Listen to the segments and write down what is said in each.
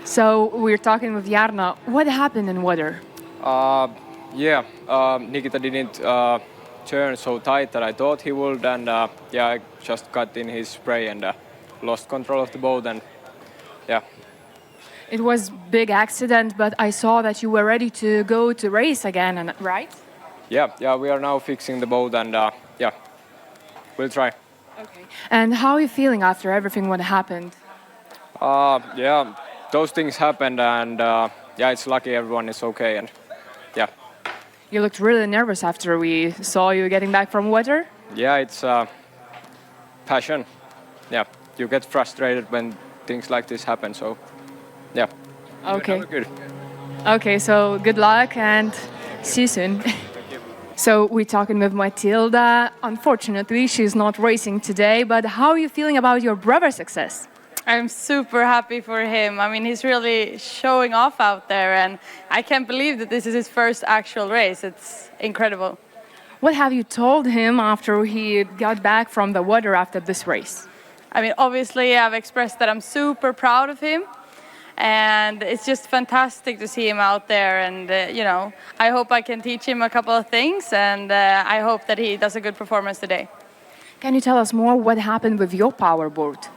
So we're talking with Jarno. What happened in water? Nikita didn't turn so tight that I thought he would, and I just got in his spray and lost control of the boat, and yeah. It was big accident, but I saw that you were ready to go to race again, right? Yeah, we are now fixing the boat, and we'll try. Okay. And how are you feeling after everything what happened? Those things happened, and it's lucky everyone is okay, and yeah. You looked really nervous after we saw you getting back from water. Yeah, it's passion. Yeah, you get frustrated when things like this happen, so yeah. Okay. Good. Okay, so good luck and see you soon. So we're talking with Matilda. Unfortunately, she's not racing today, but how are you feeling about your brother's success? I'm super happy for him. I mean, he's really showing off out there, and I can't believe that this is his first actual race. It's incredible. What have you told him after he got back from the water after this race? I mean, obviously, I've expressed that I'm super proud of him, and it's just fantastic to see him out there. And, I hope I can teach him a couple of things, and I hope that he does a good performance today. Can you tell us more what happened with your powerboat?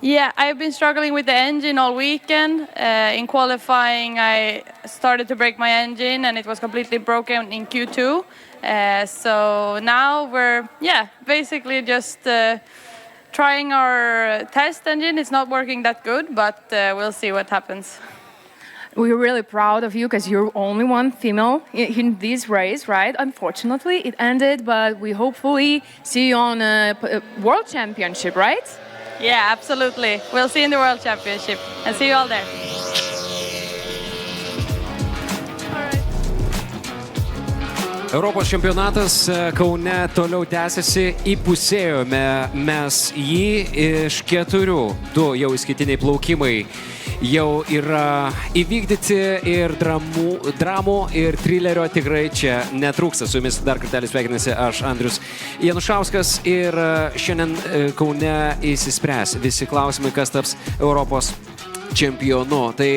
Yeah, I've been struggling with the engine all weekend. In qualifying, I started to break my engine, and it was completely broken in Q2. So now we're, basically just trying our test engine. It's not working that good, but we'll see what happens. We're really proud of you because you're only one female in this race, right? Unfortunately, it ended, but we hopefully see you on a World Championship, right? Yeah, absolutely. We'll see you in the World Championship and see you all there. Europos čempionatas Kaune toliau tęsiasi, įpusėjome mes jį iš 4. 2 jau įskaitiniai plaukimai jau yra įvykdyti ir dramų ir trilerio tikrai čia netrūksta. Su jumis dar kartelį sveikinasi aš, Andrius Janušauskas, ir šiandien Kaune įsispręs visi klausimai, kas taps Europos čempionu. Tai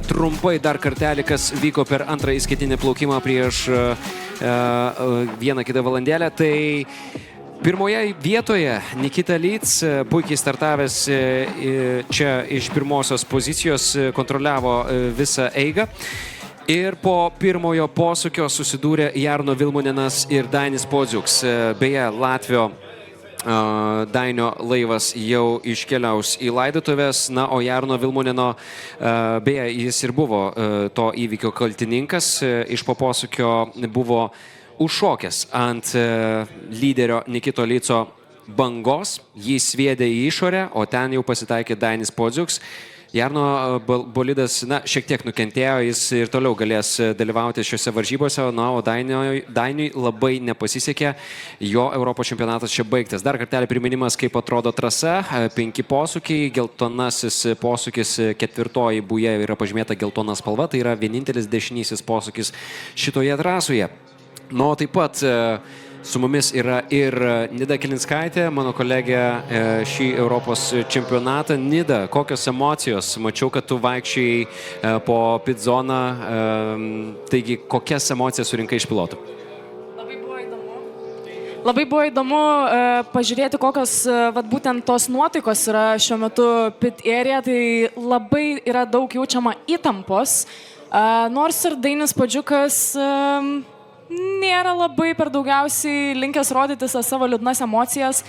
trumpai dar kartelį, kas vyko per antrą įskaitinį plaukimą prieš vieną kitą valandėlę. Tai pirmoje vietoje Nikita Lyts, puikiai startavęs čia iš pirmosios pozicijos, kontroliavo visą eigą. Ir po pirmojo posūkio susidūrė Jarno Vilmunenas ir Dainis Podziuks. Beje, Latvio Dainio laivas jau iškeliaus į laidotuvės, o Jarno Vilmuneno, beje, jis ir buvo to įvykio kaltininkas, iš po posūkio buvo užšokęs ant lyderio Nikito Lyco bangos, jį sviedė į išorę, o ten jau pasitaikė Dainis Podziuks. Jarno bolidas, šiek tiek nukentėjo, jis ir toliau galės dalyvauti šiuose varžybose, o Dainiui labai nepasisekė, jo Europos čempionatas čia baigtas. Dar kartelį priminimas, kaip atrodo trasa, 5 posūkiai, geltonasis posūkis, 4. buja yra pažymėta geltona spalva, tai yra vienintelis dešinysis posūkis šitoje trasoje. Taip pat su mumis yra ir Nida Kilinskaitė, mano kolegė šį Europos čempionatą. Nida, kokios emocijos? Mačiau, kad tu vaikščiai po pit zoną. Taigi, kokias emocijas surinkai iš pilotų? Labai buvo įdomu pažiūrėti, kokios būtent tos nuotaikos yra šiuo metu pit area. Tai labai yra daug jaučiama įtampos. Nors ir Dainis Podziukas nėra labai per daugiausiai linkęs rodyti savo liūdnas emocijas.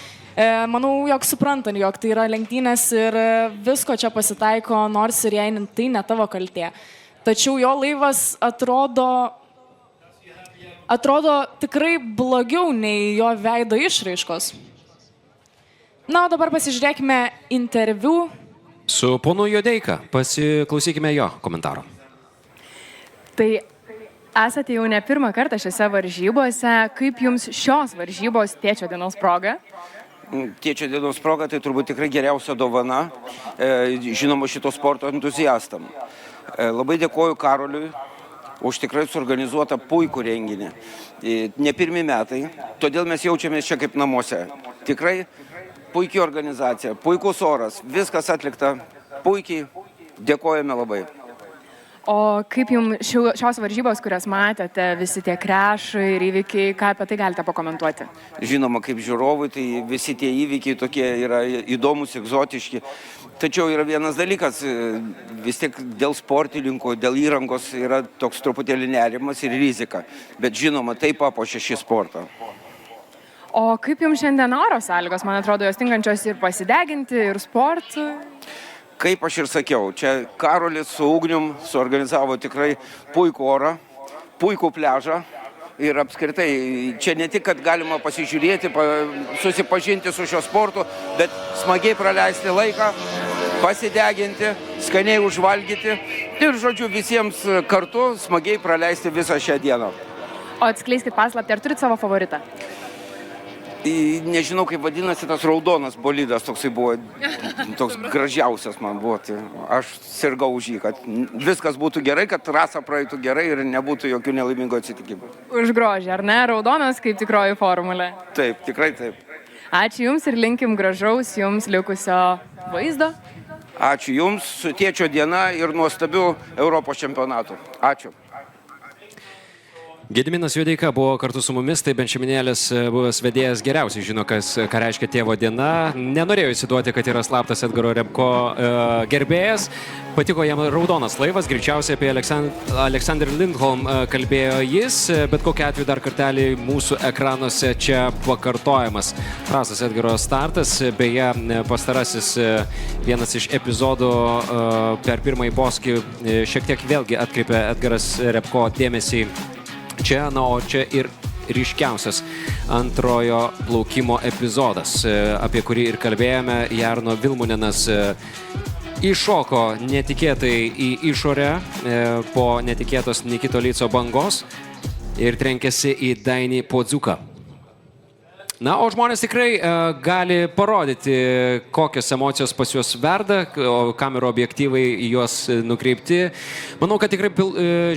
Manau, jog suprantant, jog tai yra lenktynės ir visko čia pasitaiko, nors ir jei tai ne tavo kaltė. Tačiau jo laivas atrodo tikrai blogiau nei jo veido išraiškos. O dabar pasižiūrėkime interviu su ponu Juodeika. Pasiklausykime jo komentaro. Tai esate jau ne pirmą kartą šiose varžybose. Kaip jums šios varžybos Tėčio dienos proga? Tėčio dienos proga tai turbūt tikrai geriausia dovana, žinoma, šito sporto entuziastam. Labai dėkoju Karoliui už tikrai suorganizuotą puikų renginį. Ne pirmi metai, todėl mes jaučiamės čia kaip namuose. Tikrai puikiai organizacija, puikus oras, viskas atlikta puikiai. Dėkojame labai. O kaip jums šios varžybos, kurias matėte, visi tie krešai ir įvykiai, ką apie tai galite pakomentuoti? Žinoma, kaip žiūrovui, tai visi tie įvykiai tokie yra įdomus, egzotiški. Tačiau yra vienas dalykas, vis tiek dėl sportininkų, dėl įrangos yra toks truputėlį nerimas ir rizika. Bet žinoma, tai papuošia šį sportą. O kaip jums šiandien oro sąlygos? Man atrodo, jos tinkančios ir pasideginti, ir sportui. Kaip aš ir sakiau, čia Karolis su Ugnium suorganizavo tikrai puikų orą, puikų pliažą ir apskritai čia ne tik, kad galima pasižiūrėti, susipažinti su šio sportu, bet smagiai praleisti laiką, pasideginti, skaniai užvalgyti ir, žodžiu, visiems kartu smagiai praleisti visą šią dieną. O atskleiskit paslaptį, ar turit savo favoritą? Nežinau, kaip vadinasi tas raudonas bolidas, toksai buvo, toks gražiausias man buvo. Tai aš sirgau už jį, kad viskas būtų gerai, kad trasa praeitų gerai ir nebūtų jokių nelaimingų atsitikimų. Už grožį, ar ne? Raudonas kaip tikroji formulė. Taip, tikrai taip. Ačiū Jums ir linkim gražaus Jums likusio vaizdo. Ačiū Jums, su tėčio diena ir nuostabių Europos čempionatų. Ačiū. Gediminas Juodeika buvo kartu su mumis, tai Benčiaminėlis buvęs vedėjas geriausiai žino, ką reiškia tėvo diena. Nenorėjo įsiduoti, kad yra slaptas Edgaro Repko gerbėjas. Patiko jam raudonas laivas, greičiausiai apie Alexander Lindholm kalbėjo jis, bet kokiu atveju dar kartelį mūsų ekranuose čia pakartojamas. Prastas Edgaro startas, beje, pastarasis vienas iš epizodų per pirmąjį poskį šiek tiek vėlgi atkreipė Edgaras Repko dėmesį čia, na, o čia ir ryškiausias antrojo plaukimo epizodas, apie kurį ir kalbėjome. Jarno Vilmunenas iššoko netikėtai į išorę po netikėtos Nikito Lyco bangos ir trenkėsi į Dainį Podzuką. Na, o žmonės tikrai gali parodyti, kokios emocijos pas juos verda, o kamerų objektyvai juos nukreipti. Manau, kad tikrai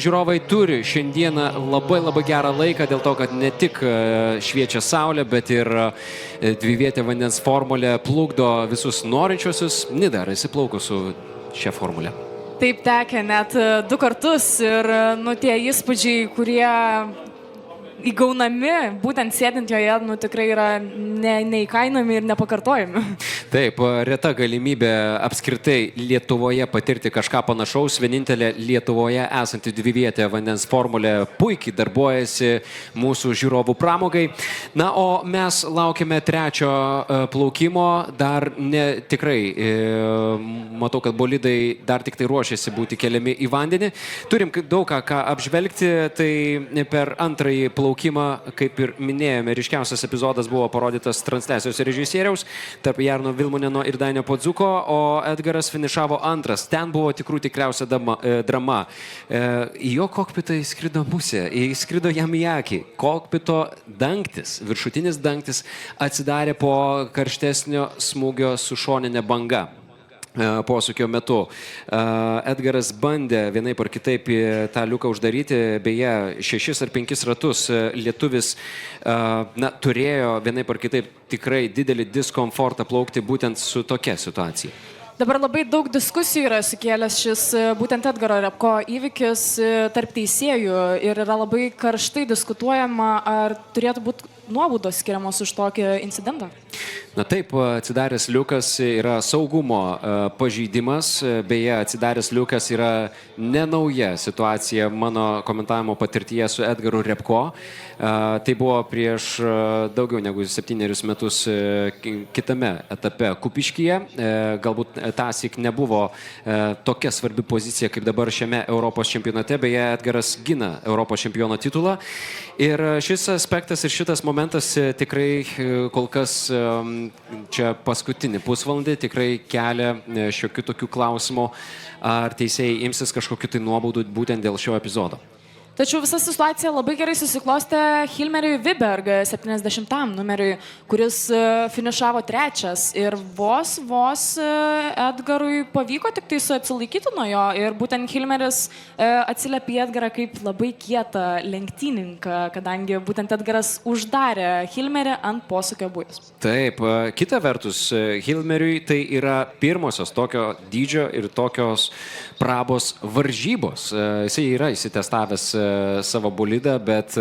žiūrovai turi šiandieną labai gerą laiką dėl to, kad ne tik šviečia saulė, bet ir dvivietė vandens formulė plukdo visus norinčiuosius. Nida, ar esi plaukus su šią formulę? Taip, tekę net 2 kartus ir tie įspūdžiai, kurie įgaunami, būtent sėdint joje, tikrai yra neįkainami ir nepakartojami. Taip, reta galimybė apskritai Lietuvoje patirti kažką panašaus. Vienintelė Lietuvoje esanti dvivietė vandens formulė puikiai darbuojasi mūsų žiūrovų pramogai. Na, o mes laukiame trečio plaukimo. Dar ne tikrai, matau, kad bolidai dar tik tai ruošiasi būti keliami į vandenį. Turim daug ką apžvelgti, tai per antrąjį plaukimą, kaip ir minėjome, ryškiausias epizodas buvo parodytas transliacijos režisieriaus tarp Jarno Vilmuneno ir Dainio Podzuko, o Edgaras finišavo antras. Ten buvo tikriausia drama. Į jo kokpitą įskrido musė, įskrido jam į akį. Kokpito dangtis, viršutinis dangtis atsidarė po karštesnio smūgio su šoninė banga posūkio metu. Edgaras bandė vienaip ar kitaip tą liuką uždaryti, beje, 6 ar 5 ratus lietuvis turėjo vienaip ar kitaip tikrai didelį diskomfortą plaukti būtent su tokia situacija. Dabar labai daug diskusijų yra sukėlęs šis būtent Edgaro Repko įvykis tarp teisėjų ir yra labai karštai diskutuojama, ar turėtų būti nuobaudos skiriamos už tokį incidentą. Na taip, atsidaręs liukas yra saugumo pažeidimas, beje, atsidaręs liukas yra nenauja situacija mano komentavimo patirtyje su Edgaru Repko. Tai buvo prieš daugiau negu 7 metus kitame etape Kupiškyje. Galbūt tąsyk nebuvo tokia svarbi pozicija kaip dabar šiame Europos čempionate, beje, Edgaras gina Europos čempiono titulą. Ir šis aspektas ir šitas momentas tikrai kol kas čia paskutinį pusvalandį tikrai kelia šiokių tokių klausimų, ar teisėjai imsis kažkokių tai nuobaudų būtent dėl šio epizodo. Tačiau visa situacija labai gerai susiklostė Hilmeriui Viberg 70 numeriui, kuris finišavo trečias ir vos Edgarui pavyko tik tai atsilaikyti nuo jo ir būtent Hilmeris atsiliepė Edgarą kaip labai kietą lenktyninką, kadangi būtent Edgaras uždarė Hilmerį ant posūkio bujos. Taip, kita vertus, Hilmeriui tai yra pirmosios tokio dydžio ir tokios prabos varžybos. Jisai yra įsitestavęs savo bolidą, bet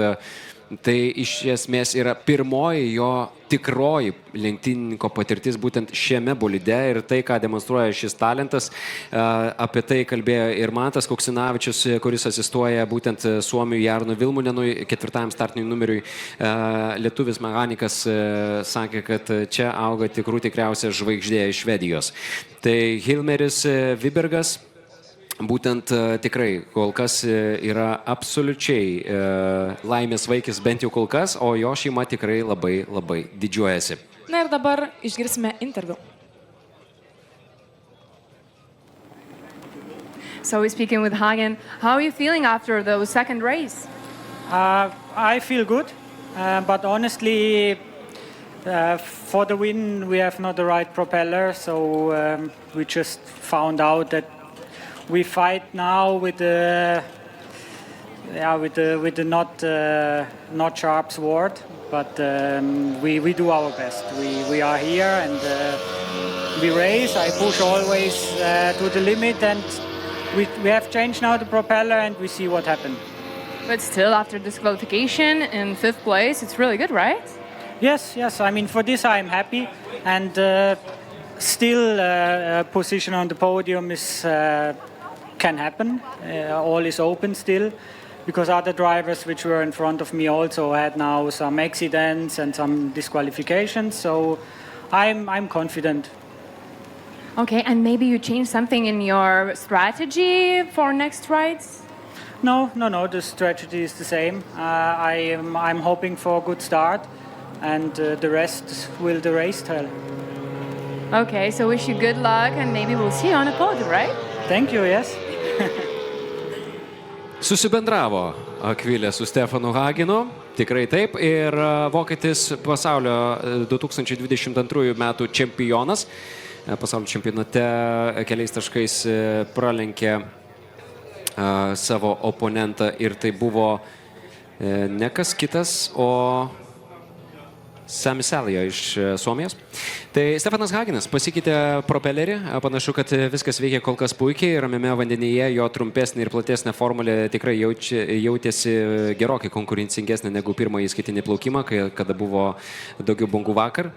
tai iš esmės yra pirmoji jo tikroji lenktynininko patirtis būtent šiame bolide ir tai, ką demonstruoja šis talentas. Apie tai kalbėjo ir Mantas Koksinavičius, kuris asistuoja būtent Suomiui Jarnui Vilmunenui, 4 startiniui numeriui. Lietuvis mechanikas sakė, kad čia auga tikriausia žvaigždė iš Švedijos. Tai Hilmeris Vibergas būtent tikrai kol kas yra absoliučiai laimės vaikis, bent jau kol kas, o jo šeima tikrai labai didžiuojasi. Na ir dabar išgirsime interviu. So we're speaking with Hagen. How are you feeling after the second race? I feel good, but honestly, for the win we have not the right propeller, so we just found out that we fight now with the not sharp sword, but we do our best. We are here and we race. I push always to the limit, and we have changed now the propeller, and we see what happened. But still, after disqualification in 5th place, it's really good, right? Yes. I mean, for this I'm happy, and still position on the podium is. Can happen. All is open still, because other drivers which were in front of me also had now some accidents and some disqualifications. So I'm confident. Okay, and maybe you change something in your strategy for next rides? No. The strategy is the same. I'm hoping for a good start, and the rest will the race tell. Okay, so wish you good luck, and maybe we'll see you on the podium, right? Thank you. Yes. Susibendravo Akvilė su Stefanu Haginu, tikrai taip, ir vokietis pasaulio 2022 metų čempionas. Pasaulio čempionate keliais taškais pralenkė savo oponentą ir tai buvo ne kas kitas, o Sami Salija iš Suomijos. Tai Stefanas Haginas pasikeitė propelerį, panašu, kad viskas veikia kol kas puikiai, ramiame vandenyje jo trumpesnė ir platesnė formulė tikrai jautėsi gerokai konkurencingesnė negu pirmąjį įskaitinį plaukimą, kada buvo daugiau bangų vakar.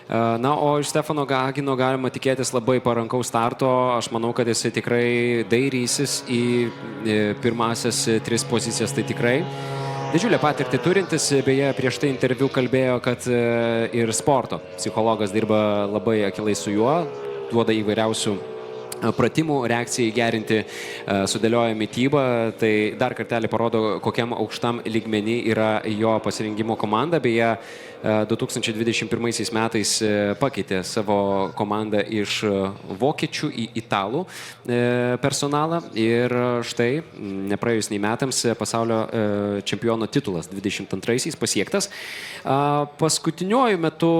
Na, o iš Stefano Hagino galima tikėtis labai parankaus starto. Aš manau, kad jisai tikrai dairysis į pirmasias 3 pozicijas, tai tikrai. Didžiulę patirtį turintis, beje, prieš tai interviu kalbėjo, kad ir sporto psichologas dirba labai akilai su juo, duoda įvairiausių pratimų, reakcijai gerinti, sudėlioja mitybą. Tai dar kartelį parodo, kokiam aukštam lygmenį yra jo pasirinkimo komanda. Beje, 2021 metais pakeitė savo komandą iš vokiečių į italų personalą ir štai nepraėjus nei metams pasaulio čempiono titulas 22-aisiais pasiektas. Paskutiniuoju metu,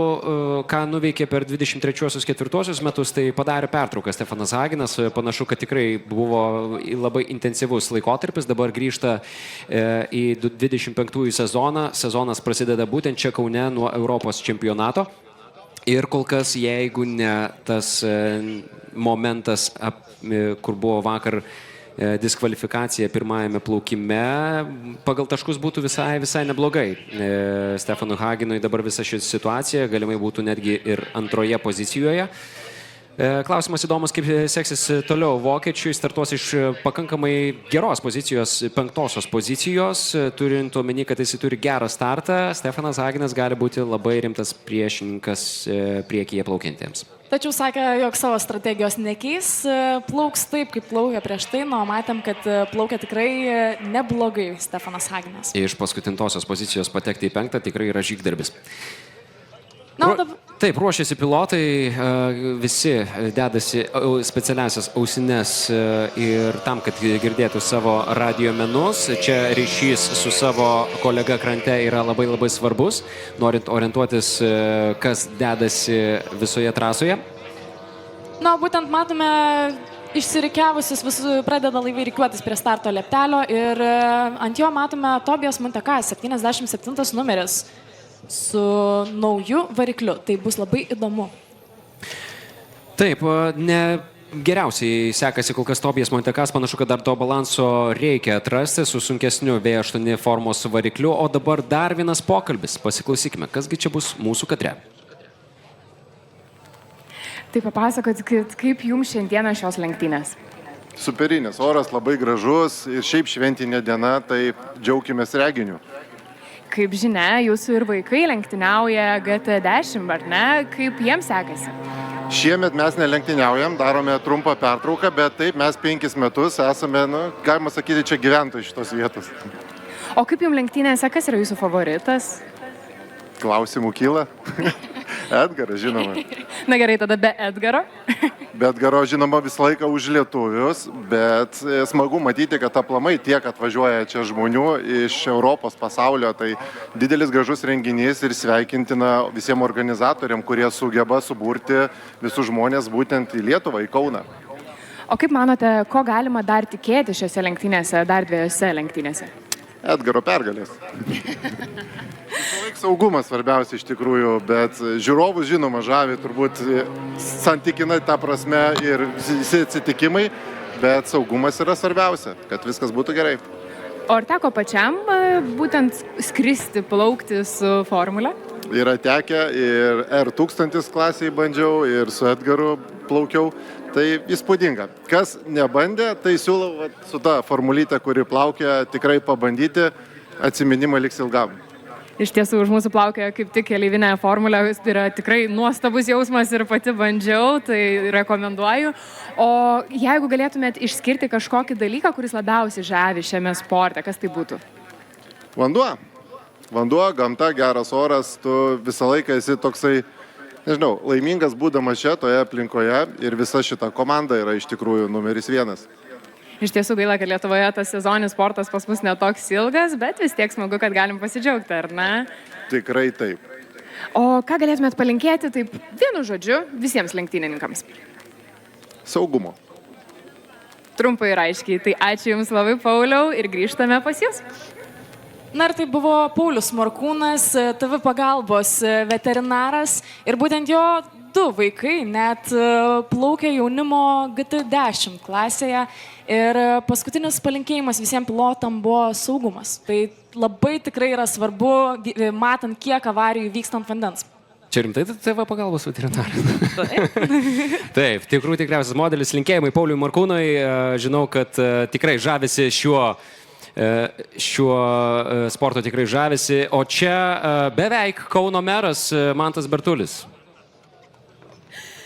ką nuveikė per 23-4 metus, tai padarė pertrauką Stefanas Haginas. Panašu, kad tikrai buvo labai intensyvus laikotarpis. Dabar grįžta į 25-ųjų sezoną. Sezonas prasideda būtent čia Kaune nuo Europos čempionato. Ir kol kas, jeigu ne tas momentas, kur buvo vakar diskvalifikacija pirmajame plaukime, pagal taškus būtų visai neblogai. Stefanui Haginui dabar visa ši situacija galimai būtų netgi ir antroje pozicijoje. Klausimas įdomus, kaip seksis toliau vokiečiui. Startuos iš pakankamai geros pozicijos, 5-osios pozicijos, turint omeny, kad jis turi gerą startą. Stefanas Haginas gali būti labai rimtas priešininkas priekyje plaukiantiems. Tačiau sakė, jog savo strategijos nekeis, plauks taip, kaip plaukė prieš tai, nu, matėm, kad plaukia tikrai neblogai Stefanas Haginas. Iš paskutintosios pozicijos patekti į 5 tikrai yra žygdarbis. Na, dabar Taip, ruošiasi pilotai, visi dedasi specialiasias ausines ir tam, kad girdėtų savo radiomenus. Čia ryšys su savo kolega krante yra labai labai svarbus, norint orientuotis, kas dedasi visoje trasoje. Na, būtent matome išsirikiavusius, pradeda laivai rikiuotis prie starto leptelio ir ant jo matome Tobijas Montekas, 77 numeris su nauju varikliu. Tai bus labai įdomu. Taip, ne geriausiai sekasi kol kas Tobijas Montekas, panašu, kad dar to balanso reikia atrasti su sunkesniu V8 formos varikliu, o dabar dar vienas pokalbis. Pasiklausykime, kasgi čia bus mūsų kadre. Tai papasakot, kaip jums šiandieną šios lenktynės? Superinės, oras labai gražus ir šiaip šventinė diena, tai džiaukimės reginiu. Kaip žinia, jūsų ir vaikai lenktyniauja GT10, ar ne? Kaip jiems sekasi? Šiemet mes nelenktyniaujam, darome trumpą pertrauką, bet taip mes 5 metus esame, galima sakyti, čia gyventojai šitos vietos. O kaip jums lenktynėse, kas yra jūsų favoritas? Klausimų kyla. Edgaras, žinoma. Na gerai, tada be Edgaro. Be Edgaro, žinoma, visą laiką už lietuvius, bet smagu matyti, kad aplamai tiek atvažiuoja čia žmonių iš Europos pasaulio. Tai didelis gražus renginys ir sveikintina visiems organizatoriam, kurie sugeba suburti visus žmonės būtent į Lietuvą, į Kauną. O kaip manote, ko galima dar tikėti šiose lenktynėse, dar 2 lenktynėse? Edgaro pergalės. Saugumas svarbiausia iš tikrųjų, bet žiūrovus žinoma žavi turbūt santykinai tą prasme ir visi atsitikimai, bet saugumas yra svarbiausia, kad viskas būtų gerai. O ar teko pačiam būtent skristi, plaukti su formule? Yra tekę ir R1000 klasėje bandžiau ir su Edgaru plaukiau. Tai įspūdinga. Kas nebandė, tai siūlau su ta formulyte, kuri plaukia, tikrai pabandyti, atsiminimą liks ilgam. Iš tiesų, už mūsų plaukė kaip tik keleivinė formulė, tai yra tikrai nuostabus jausmas ir pati bandžiau, tai rekomenduoju. O jeigu galėtumėt išskirti kažkokį dalyką, kuris labiausiai žavi šiame sporte, kas tai būtų? Vanduo. Vanduo, gamta, geras oras, tu visą laiką esi toksai, nežinau, laimingas būdamas čia, toje aplinkoje ir visa šita komanda yra iš tikrųjų numeris 1. Iš tiesų gaila, kad Lietuvoje tas sezoninis sportas pas mus netoks ilgas, bet vis tiek smagu, kad galim pasidžiaugti, ar ne? Tikrai taip. O ką galėtumėt palinkėti, taip vienu žodžiu, visiems lenktynininkams? Saugumo. Trumpai ir aiškiai. Tai ačiū Jums labai, Pauliau, ir grįžtame pas Jūs. Na ir tai buvo Paulius Morkūnas, TV pagalbos veterinaras ir būtent jo 2 vaikai net plaukė jaunimo GT10 klasėje ir paskutinis palinkėjimas visiems pilotam buvo saugumas. Tai labai tikrai yra svarbu, matant, kiek avarijų vyksta ant vandens. Čia rimtai TV pagalbos veterinaras? Taip, tikriausias modelis. Linkėjimai Pauliui Morkūnui. Žinau, kad tikrai žavisi šiuo sporto tikrai žavisi. O čia beveik Kauno meras Mantas Bertulis.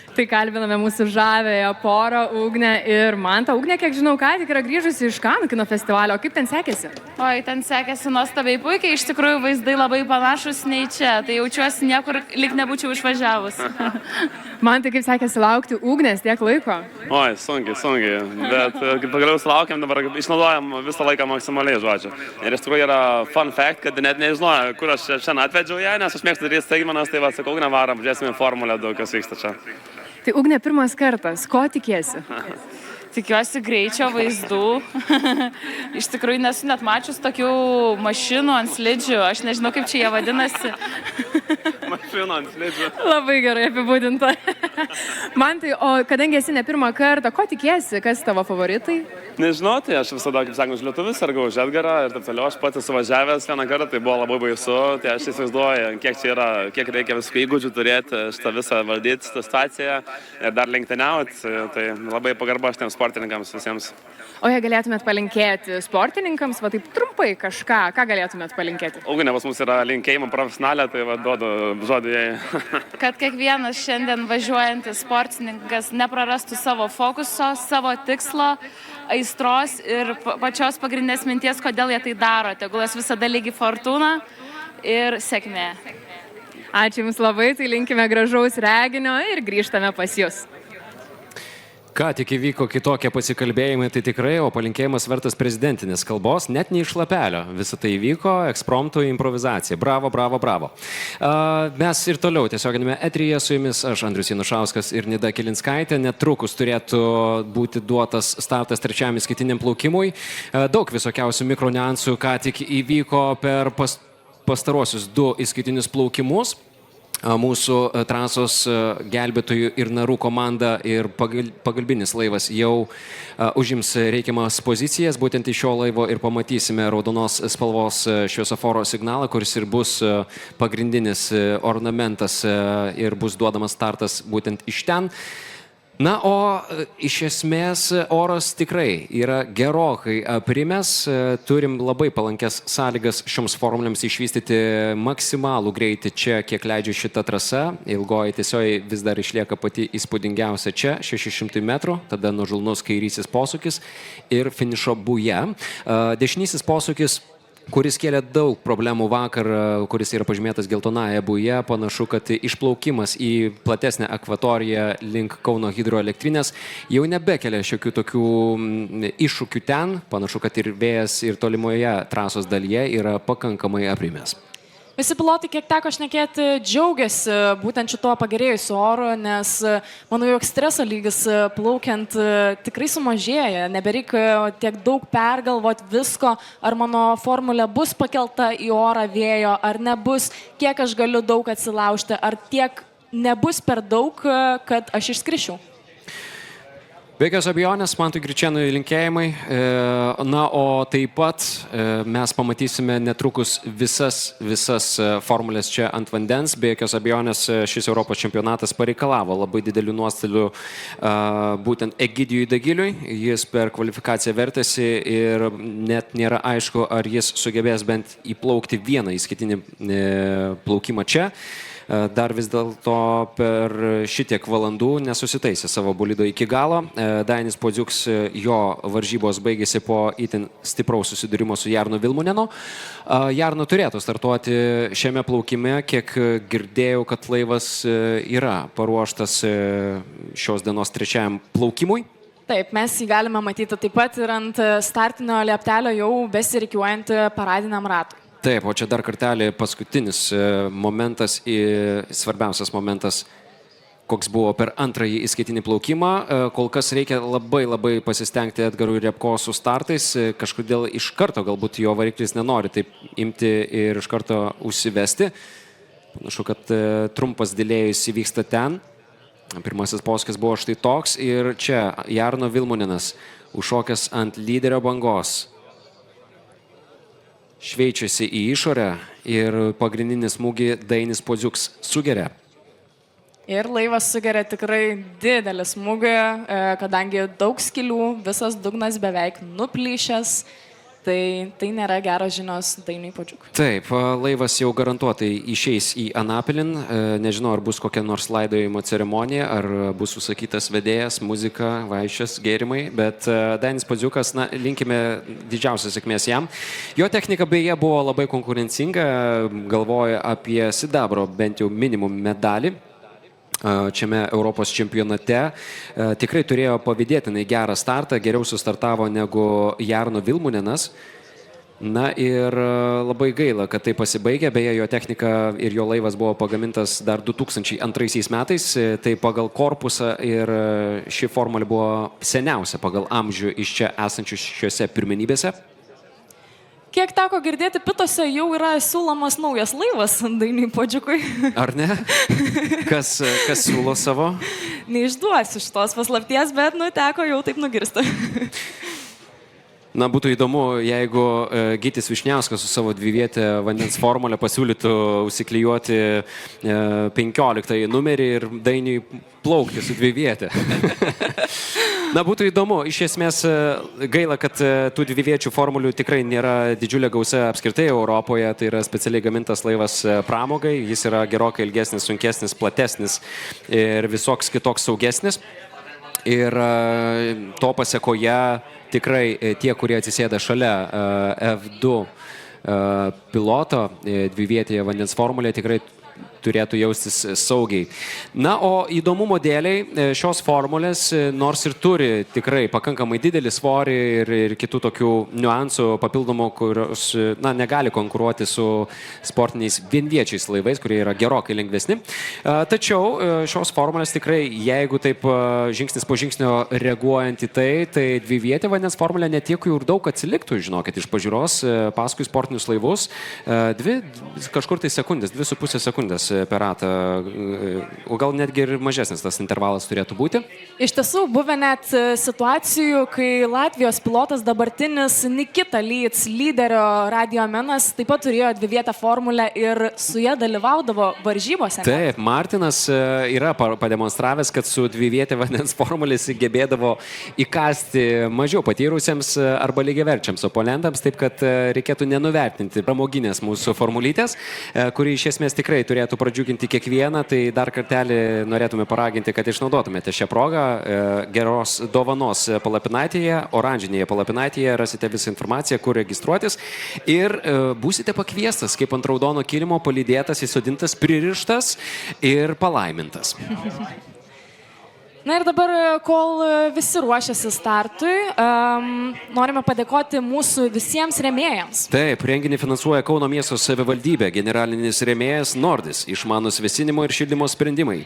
Tai kalbiname mūsų žavėją porą, Ugnę ir Mantą. Ugnė, kiek žinau, ką tik yra grįžusi iš Kanų kino festivalio. Kaip ten sekėsi? Oi, ten sekėsi nuostabiai puikiai, iš tikrųjų vaizdai labai panašus nei čia, tai jaučiuosi niekur lyg nebūčiau išvažiavus. Man tai kaip sekėsi laukti Ugnės tiek laiko? Oi, sunkiai, bet pagaliau sulaukiam, dabar išnaudojam visą laiką maksimaliai, žodžiu. Ir iš tikrųjų yra fun fact, kad net nežinojau, kur aš šiandien atvedžiau ją, nes aš mėgstu daryti staigmenas, tai va, sakau, Ugnė, varam, žiūrėsime Formulę 2, kas vyksta čia. Tai Ugnė, pirmas kartas, ko tikiesi? Tikiuosi greičio vaizdų. Iš tikrųjų nesu net mačius tokių mašinų ant slidžių, aš nežinau, kaip čia jie vadinasi. Mašinų ant slidžių. Labai gerai apibūdinta. Mantai, o kadangi esi ne pirmą kartą, ko tikiesi, kas tavo favoritai? Nežinau, tai aš visada, kaip sakant, už lietuvius sargau už Edgarą ir taip toliau. Aš pats esu važiavęs vieną kartą, tai buvo labai baisu. Tai aš įsivaizduoju, kiek čia yra, kiek reikia viskų įgūdžių turėti, šitą visą valdyti, šitą situaciją ir dar lenktyniauti. Tai labai pagarba šitiems sportininkams visiems. O jei galėtumėt palinkėti sportininkams, va taip trumpai kažką, ką galėtumėt palinkėti? Ugnė pas mus yra linkėjimo profesionalė, tai va duodu žodį jai. Kad kiekvienas šiandien važiuojantis sportininkas neprarastų savo fokuso, savo tikslo, aistros ir pačios pagrindinės minties, kodėl jie tai daro. Tegul jas visada lygi fortūna ir sėkmė. Ačiū Jums labai, tai linkime gražaus reginio ir grįžtame pas Jūs. Ką tik įvyko kitokie pasikalbėjimai, tai tikrai, o palinkėjimas vertas prezidentinės kalbos, net ne iš lapelio. Visą tai įvyko, ekspromtų improvizacija. Bravo, bravo, bravo. Mes ir toliau tiesioginėme eteryje su Jumis, aš Andrius Janušauskas ir Nida Kilinskaitė. Netrukus turėtų būti duotas startas trečiam įskaitiniam plaukimui. Daug visokiausių mikroniuansų ką tik įvyko per pastarosius 2 įskaitinius plaukimus. Mūsų trasos gelbėtojų ir narų komanda ir pagalbinis laivas jau užims reikiamas pozicijas. Būtent iš šio laivo ir pamatysime raudonos spalvos šviesoforo signalą, kuris ir bus pagrindinis ornamentas ir bus duodamas startas būtent iš ten. Na, o iš esmės oras tikrai yra gerokai aprimęs, turim labai palankės sąlygas šioms formulėms išvystyti maksimalų greitį čia, kiek leidžia šita trasa. Ilgoji tiesioji vis dar išlieka pati įspūdingiausia čia, 600 metrų, tada nuožulnus kairysis posūkis ir finišo buja. Dešinysis posūkis, kuris kėlė daug problemų vakar, kuris yra pažymėtas geltonąja buja, panašu, kad išplaukimas į platesnę akvatoriją link Kauno hidroelektrinės jau nebekelia šiokių tokių iššūkių ten. Panašu, kad ir vėjas ir tolimoje trasos dalyje yra pakankamai aprimęs. Visi pilotai, kiek teko šnekėti, džiaugiasi būtent šito pagerėjusiu oru, nes manau, jog streso lygis plaukiant tikrai sumažėja. Nebereik tiek daug pergalvoti visko, ar mano formulė bus pakelta į orą vėjo, ar nebus, kiek aš galiu daug atsilaužti, ar tiek nebus per daug, kad aš išskrišiu. Be jokios abejonės, Mantui Gričėnui linkėjimai. Na, o taip pat mes pamatysime netrukus visas formulės čia ant vandens. Be jokios abejonės šis Europos čempionatas pareikalavo labai didelių nuostolių būtent Egidijui Dagiliui. Jis per kvalifikaciją vertėsi ir net nėra aišku, ar jis sugebės bent įplaukti vieną įskaitinį plaukimą čia. Dar vis dėlto per šitiek valandų nesusitaisė savo bolido iki galo. Dainis Podziuks, jo varžybos baigėsi po itin stipraus susidūrimo su Jarnu Vilmunenu. Jarno turėtų startuoti šiame plaukime, kiek girdėjau, kad laivas yra paruoštas šios dienos trečiajam plaukimui. Taip, mes jį galime matyti taip pat ir ant startinio lieptelio jau besirikiuojant paradiniam ratui. Taip, o čia dar kartelį paskutinis momentas, svarbiausias momentas, koks buvo per antrąjį įskaitinį plaukimą. Kol kas reikia labai pasistengti Edgarui Riabko su startais. Kažkodėl iš karto galbūt jo variklis nenori taip imti ir iš karto užsivesti. Panašu, kad trumpas dėlėjus įvyksta ten. Pirmasis posūkis buvo štai toks ir čia Jarno Vilmunenas užšokęs ant lyderio bangos. Šveičiasi į išorę ir pagrindinį smūgį Dainis Podziuks sugeria. Ir laivas sugeria tikrai didelį smūgį, kadangi daug skylių, visas dugnas beveik nuplyšęs. Tai nėra geros žinios Dainiui Podziukui. Taip, laivas jau garantuotai išeis į Anapilin. Nežinau, ar bus kokia nors laidojimo ceremonija, ar bus užsakytas vedėjas, muzika, vaišės, gėrimai. Bet Dainis Podziukas, na, linkime didžiausios sėkmės jam. Jo technika beje buvo labai konkurencinga, galvoja apie sidabro bent jau minimum medalį šiame Europos čempionate. Tikrai turėjo pavydėtinai gerą startą, geriau sustartavo negu Jarno Vilmunenas. Na ir labai gaila, kad tai pasibaigė. Beje, jo technika ir jo laivas buvo pagamintas dar 2002 metais. Tai pagal korpusą ir ši formulė buvo seniausia pagal amžių iš čia esančių šiuose pirmenybėse. Kiek teko girdėti, pitose jau yra siūlomas naujas laivas Dainiui Podziukui. Ar ne? Kas siūlo savo? Neišduosiu šitos paslapties, bet teko jau taip nugirsti. Na, būtų įdomu, jeigu Gytis Višniauskas su savo dvivietę vandens formulę pasiūlytų užsiklijuoti 15 numerį ir Dainiui plaukti su dvivietė. Na, būtų įdomu. Iš esmės gaila, kad tų dviviečių formulių tikrai nėra didžiulė gausa apskritai Europoje. Tai yra specialiai gamintas laivas pramogai. Jis yra gerokai ilgesnis, sunkesnis, platesnis ir visoks kitoks saugesnis. Ir to pasekoje tikrai tie, kurie atsisėda šalia F2 piloto dvivietėje vandens formulėje, tikrai turėtų jaustis saugiai. Na, o įdomumo dėliai šios formulės, nors ir turi tikrai pakankamai didelį svorį ir kitų tokių niuansų papildomų, kurios negali konkuruoti su sportiniais vienviečiais laivais, kurie yra gerokai lengvesni. Tačiau šios formulės tikrai, jeigu taip žingsnis po žingsnio reaguojant į tai dvivietė vandens formulė netiek jau ir daug atsiliktų, žinokit, iš pažiūros paskui sportinius laivus. Kažkur tai sekundės, 2,5 sekundės per ratą, o gal netgi ir mažesnis tas intervalas turėtų būti. Iš tiesų, buvę net situacijų, kai Latvijos pilotas dabartinis Nikita Lyts, lyderio radiomenas, taip pat turėjo dvivietę formulę ir su ja dalyvaudavo varžybose. Taip, Martinas yra pademonstravęs, kad su dvivietė vandens formulės gebėdavo įkasti mažiau patyrusiems arba lygiaverčiams oponentams, taip kad reikėtų nenuvertinti pramoginės mūsų formulytės, kuri iš esmės tikrai turėtų pradžiuginti kiekvieną, tai dar kartelį norėtume paraginti, kad išnaudotumėte šią progą. Geros dovanos Palapinaitėje, oranžinėje Palapinaitėje rasite visą informaciją, kur registruotis ir būsite pakviestas kaip ant raudono kilimo, palydėtas, įsodintas, pririštas ir palaimintas. Na ir dabar, kol visi ruošiasi startui, norime padėkoti mūsų visiems rėmėjams. Taip, renginį finansuoja Kauno miesto savivaldybė, generalinis rėmėjas Nordis, išmanus vėsinimo ir šildymo sprendimai.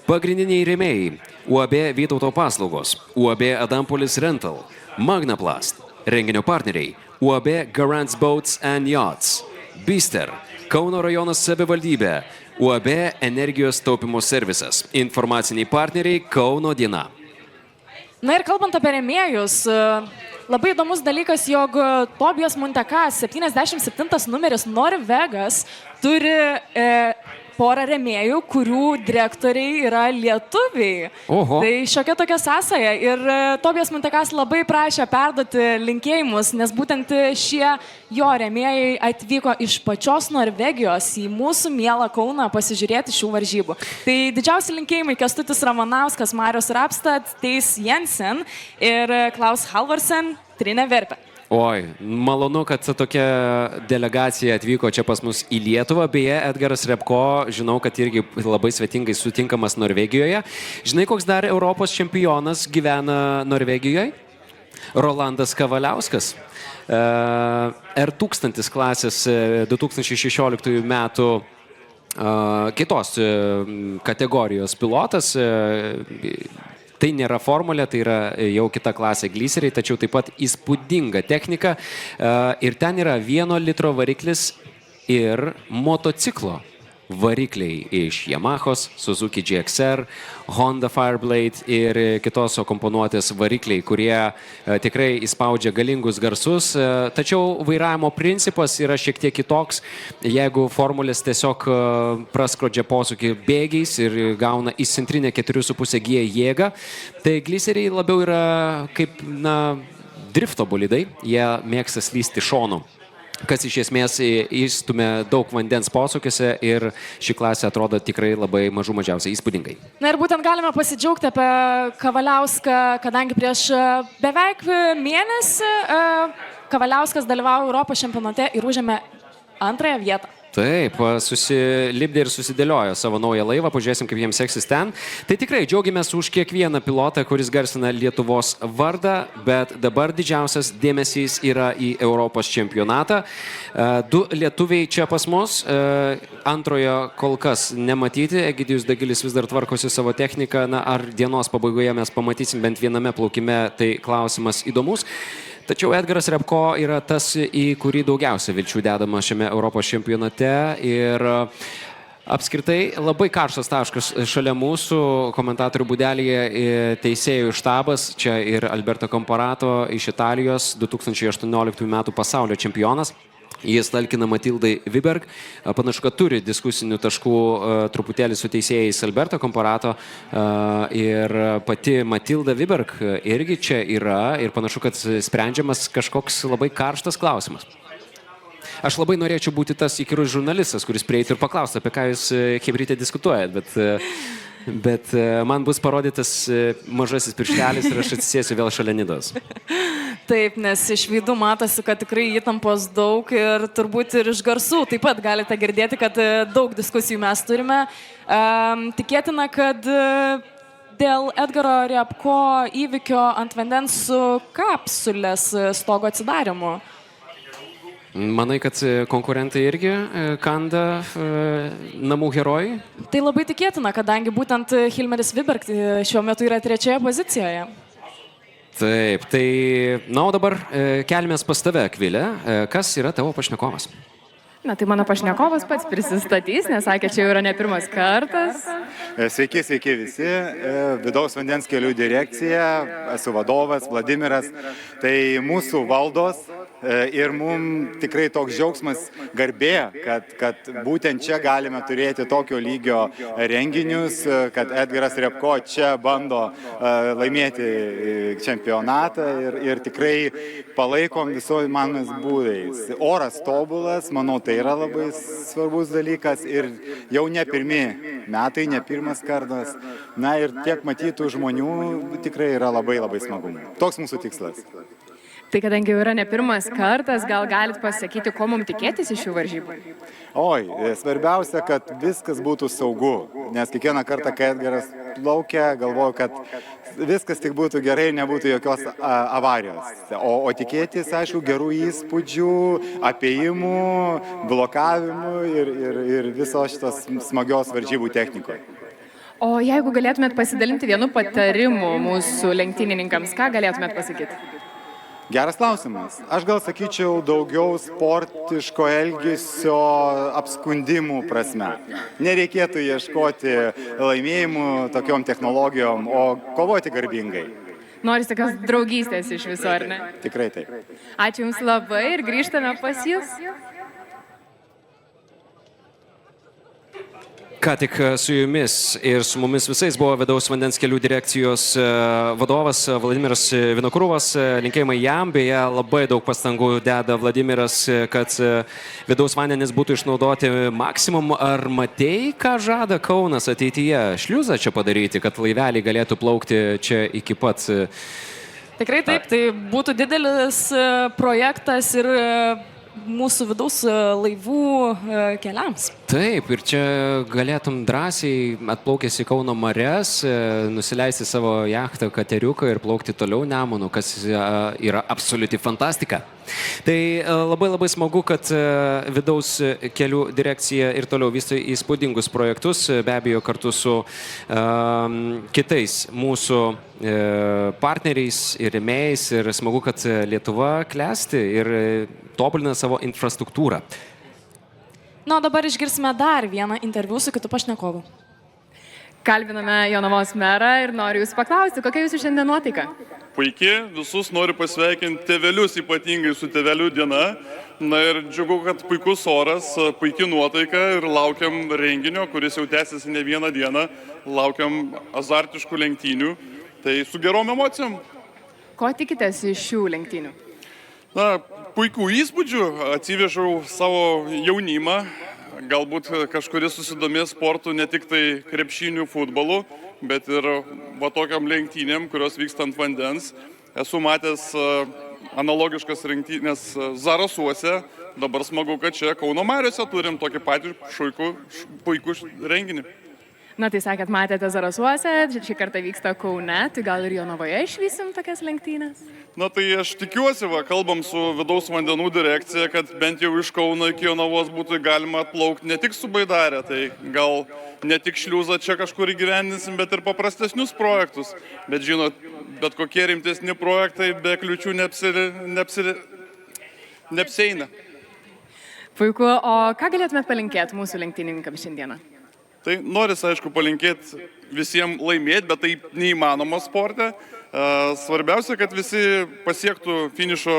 Pagrindiniai rėmėjai – UAB Vytauto paslaugos, UAB Adampolis Rental, Magnaplast, renginio partneriai – UAB Garants Boats and Yachts, Bister, Kauno rajonas savivaldybė, UAB Energijos taupimo servisas, informaciniai partneriai Kauno diena. Na ir kalbant apie rėmėjus, labai įdomus dalykas, jog Tobijas Muntekas, 77 numeris Norvegas, turi porą rėmėjų, kurių direktoriai yra lietuviai. Oho. Tai šiokia tokia sąsaja. Ir Tobijas Muntekas labai prašė perduoti linkėjimus, nes būtent šie jo rėmėjai atvyko iš pačios Norvegijos į mūsų mielą Kauną pasižiūrėti šių varžybų. Tai didžiausi linkėjimai Kęstutis Ramanauskas, Marius Rapstad, Teis Jensen ir Klaus Halvorsen, Trine Verpe. Oi, malonu, kad tokia delegacija atvyko čia pas mus į Lietuvą. Beje, Edgaras Repko, žinau, kad irgi labai svetingai sutinkamas Norvegijoje. Žinai, koks dar Europos čempionas gyvena Norvegijoje? Rolandas Kavaliauskas. R1000 klasės 2016 metų kitos kategorijos pilotas. Tai nėra formulė, tai yra jau kita klasė gliseriai, tačiau taip pat įspūdinga technika. Ir ten yra 1 litro variklis ir motociklo varikliai iš Yamahos, Suzuki GXR, Honda Fireblade ir kitos komponuotės varikliai, kurie tikrai įspaudžia galingus garsus. Tačiau vairavimo principas yra šiek tiek kitoks. Jeigu formulės tiesiog praskrodžia posūkį bėgiais ir gauna įcentrinę 4,5 G jėgą, tai gliseriai labiau yra kaip, drifto bolidai. Jie mėgsta slysti šonu, kas iš esmės įstumia daug vandens posūkiuose ir ši klasė atrodo tikrai labai mažiausiai įspūdingai. Na ir būtent galime pasidžiaugti apie Kavaliauską, kadangi prieš beveik mėnesį Kavaliauskas dalyvavo Europos čempionate ir užėmė 2. vietą. Taip, susilipdė ir susidėliojo savo naują laivą, pažiūrėsim, kaip jiems seksis ten. Tai tikrai džiaugiamės už kiekvieną pilotą, kuris garsina Lietuvos vardą, bet dabar didžiausias dėmesys yra į Europos čempionatą. 2 lietuviai čia pas mus, antrojo kol kas nematyti, Egidijus Dagilis vis dar tvarkosi savo techniką, ar dienos pabaigoje mes pamatysim bent viename plaukime, tai klausimas įdomus. Tačiau Edgaras Repko yra tas, į kurį daugiausia vilčių dedama šiame Europos čempionate ir apskritai labai karštas taškas šalia mūsų komentatorių būdelėje teisėjų štabas, čia ir Alberto Comparato iš Italijos, 2018 metų pasaulio čempionas. Jis talkina Matildai Viberg. Panašu, kad turi diskusinių taškų truputėlį su teisėjais Alberto Comparato. Ir pati Matilda Viberg irgi čia yra ir panašu, kad sprendžiamas kažkoks labai karštas klausimas. Aš labai norėčiau būti tas įkyrus žurnalistas, kuris prieitų ir paklaustų, apie ką jūs chebrytė diskutuojat, bet man bus parodytas mažasis pirštelis ir aš atsisėsiu vėl šalia Nidos. Taip, nes iš veidų matosi, kad tikrai įtampos daug ir turbūt ir iš garsų taip pat galite girdėti, kad daug diskusijų mes turime. Tikėtina, kad dėl Edgaro Riabko įvykio ant vandens su kapsulės stogo atsidarimu. Manai, kad konkurentai irgi kanda namų herojai? Tai labai tikėtina, kadangi būtent Hilmeris Viberg šiuo metu yra 3 pozicijoje. Taip, tai, na, o dabar kelmės pas tave, Akvilė. Kas yra tavo pašnekovas? Na, tai mano pašnekovas pats prisistatys, nes sakė, čia jau yra ne pirmas kartas. Sveiki, sveiki visi. Vidaus vandens kelių direkcija, esu vadovas Vladimiras. Tai mūsų valdos ir mums tikrai toks džiaugsmas, garbė, kad būtent čia galime turėti tokio lygio renginius, kad Edgaras Riabko čia bando laimėti čempionatą ir tikrai palaikom viso įmanomais būdais. Oras tobulas, manau, tai yra labai svarbus dalykas ir jau ne pirmi metai, ne pirmas kartas. Na ir tiek matytų žmonių tikrai yra labai smagu. Toks mūsų tikslas. Tai kadangi jau yra ne pirmas kartas, gal galit pasakyti, ko mums tikėtis iš šių varžybų? Oi, svarbiausia, kad viskas būtų saugu, nes kiekvieną kartą, kai Edgaras plaukia, galvoju, kad viskas tik būtų gerai, nebūtų jokios avarijos. O tikėtis, aišku, gerų įspūdžių, apėjimų, blokavimų ir visos šitos smagios varžybų technikoje. O jeigu galėtumėt pasidalinti vienu patarimu mūsų lenktynininkams, ką galėtumėt pasakyti? Geras klausimas. Aš gal sakyčiau daugiau sportiško elgesio apskundimų prasme. Nereikėtų ieškoti laimėjimų tokiom technologijom, o kovoti garbingai. Norisi tokios draugystės iš viso, ar ne? Tikrai taip. Ačiū Jums labai ir grįžtame pas Jūs. Ką tik su jumis ir su mumis visais buvo vidaus vandens kelių direkcijos vadovas Vladimiras Vinokuruvas. Linkėjimai jam, beje, labai daug pastangų deda Vladimiras, kad vidaus vandenis būtų išnaudoti maksimum. Ar matei, ką žada Kaunas ateityje šliuzą čia padaryti, kad laiveliai galėtų plaukti čia iki pat? Tikrai taip, tai būtų didelis projektas ir mūsų vidaus laivų keliams. Taip, ir čia galėtum drąsiai atplaukęs į Kauno marias, nusileisti savo jachtą, kateriuką ir plaukti toliau Nemunu, kas yra absoliuti fantastika. Tai labai smagu, kad vidaus kelių direkcija ir toliau vysto įspūdingus projektus, be abejo kartu su kitais mūsų partneriais ir rėmėjais, ir smagu, kad Lietuva klesti ir tobulina savo infrastruktūrą. Na, o dabar išgirsime dar vieną interviu su kitu pašnekovu. Kalbiname Jonavos merą ir noriu Jūsų paklausti, kokia Jūsų šiandien nuotaika? Puikiai, visus noriu pasveikinti tėvelius, ypatingai su tėvelių diena. Na ir džiugu, kad puikus oras, puikia nuotaika ir laukiam renginio, kuris jau tęsiasi ne vieną dieną. Laukiam azartiškų lenktynių, tai su gerom emocijom. Ko tikitės iš šių lenktynių? Na, puikių įspūdžių, atsivežau savo jaunimą, galbūt kažkuris susidomės sportu ne tik tai krepšiniu, futbolu, bet ir va tokiam lenktynėm, kurios vyksta ant vandens. Esu matęs analogiškas lenktynės Zarasuose, dabar smagu, kad čia Kauno mariose turim tokį patį puikų renginį. Na, tai sakėt, matėte Zarasuose, šį kartą vyksta Kaune, tai gal ir Jonavoje išvysim tokias lenktynės? Na, tai aš tikiuosi, kalbam su vidaus vandenų direkcija, kad bent jau iš Kauno iki Jonavos būtų galima atplaukti ne tik su baidarė, tai gal ne tik šliuzą čia kažkur įgyvendinsim, bet ir paprastesnius projektus. Bet žinot, bet kokie rimtesni projektai be kliučių neapsieina. Puiku, o ką galėtumėt palinkėti mūsų lenktynininkams šiandieną? Tai noris, aišku, palinkėti visiems laimėti, bet tai neįmanoma sporte. Svarbiausia, kad visi pasiektų finišo,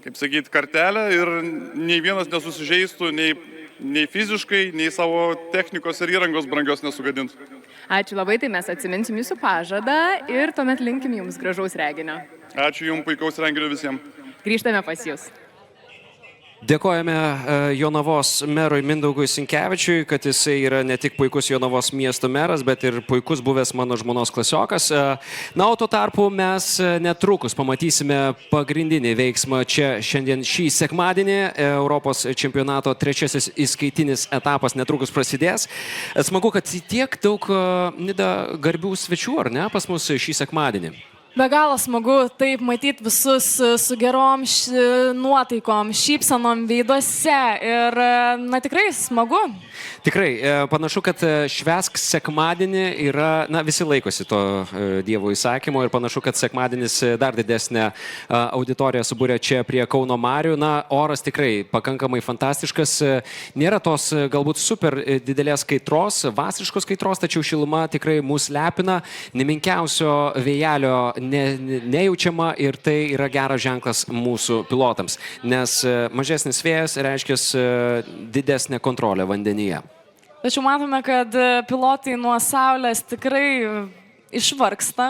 kaip sakyti, kartelę ir nei vienas nesusižeistų, nei fiziškai, nei savo technikos ir įrangos brangios nesugadintų. Ačiū labai, tai mes atsiminsim Jūsų pažadą ir tuomet linkim Jums gražaus reginio. Ačiū Jums, puikaus renginio visiems. Grįžtame pas Jūs. Dėkojame Jonavos merui Mindaugui Sinkevičiui, kad jisai yra ne tik puikus Jonavos miesto meras, bet ir puikus buvęs mano žmonos klasiokas. Na, o tuo tarpu mes netrukus pamatysime pagrindinį veiksmą čia šiandien šį sekmadienį. Europos čempionato trečiasis įskaitinis etapas netrukus prasidės. Smagu, kad tiek daug Nida garbių svečių, ar ne, pas mus šį sekmadienį. Be galo smagu taip matyti visus su gerom nuotaikom, šypsenom veiduose ir, na, tikrai smagu. Tikrai, panašu, kad švęsk sekmadienį yra, na, visi laikosi to Dievo įsakymo ir panašu, kad sekmadienis dar didesnė auditorija subūrė čia prie Kauno marių. Na, oras tikrai pakankamai fantastiškas, nėra tos galbūt super didelės kaitros, vasariškos kaitros, tačiau šiluma tikrai mus lepina, nemenkiausio vėjelio nejaučiama ir tai yra geras ženklas mūsų pilotams, nes mažesnis vėjas reiškia didesnė kontrolė vandenyje. Tačiau matome, kad pilotai nuo saulės tikrai išvargsta.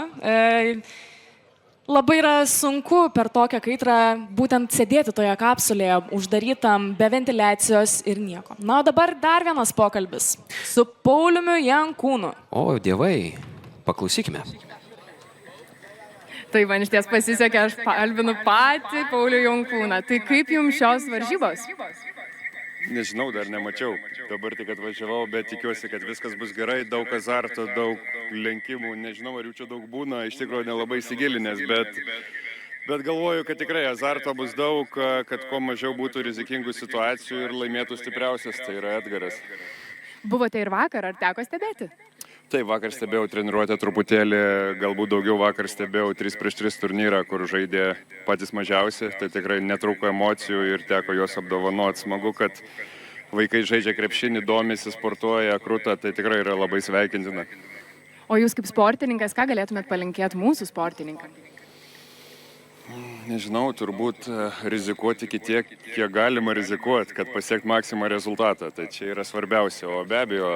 Labai yra sunku per tokią kaitrą būtent sėdėti toje kapsulėje, uždarytam, be ventiliacijos ir nieko. Na, o dabar dar vienas pokalbis su Pauliumi Jankūnu. O, dievai, paklausykime. Tai man iš ties pasisekė, aš kalbinu patį Paulių Jankūną. Tai kaip jums šios varžybos? Nežinau, dar nemačiau. Dabar tik atvažiavau, bet tikiuosi, kad viskas bus gerai. Daug azarto, daug lenkimų. Nežinau, ar jų čia daug būna. Iš tikrųjų nelabai įsigilinęs, bet galvoju, kad tikrai azarto bus daug, kad kuo mažiau būtų rizikingų situacijų ir laimėtų stipriausias, tai yra Edgaras. Buvote ir vakar, ar teko stebėti? Taip, vakar stebėjau treniruotę truputėlį, galbūt daugiau vakar stebėjau 3x3 turnyrą, kur žaidė patys mažiausi, tai tikrai netrūko emocijų ir teko juos apdovanoti. Smagu, kad vaikai žaidžia krepšinį, domisi, sportuoja, kruta, tai tikrai yra labai sveikintina. O jūs kaip sportininkas, ką galėtumėt palinkėti mūsų sportininkam? Nežinau, turbūt rizikuoti iki tiek, kiek galima rizikuoti, kad pasiekti maksimą rezultatą, tai čia yra svarbiausia, o be abejo,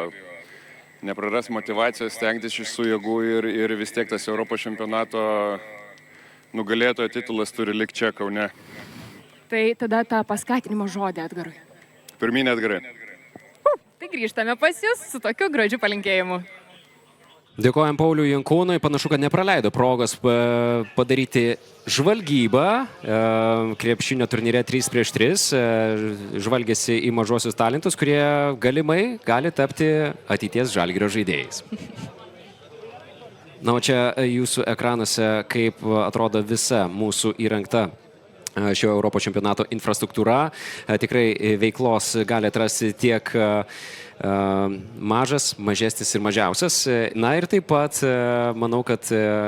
nepraras motyvacijos, stengtis iš visų jėgų ir vis tiek tas Europos čempionato nugalėtojo titulas turi likti čia Kaune. Tai tada tą paskatinimo žodį Edgarui. Pirmyn Edgarai. Tai grįžtame pas jūs su tokiu gražiu palinkėjimu. Dėkojam Pauliui Jankūnui, panašu, kad nepraleido progos padaryti žvalgybą krepšinio turnyre 3x3, žvalgėsi į mažosius talentus, kurie galimai gali tapti ateities Žalgirio žaidėjais. Na, o čia jūsų ekranuose, kaip atrodo visa mūsų įrengta šio Europos čempionato infrastruktūra. Tikrai veiklos gali atrasti tiek mažas, mažesnis ir mažiausias. Na ir taip pat manau, kad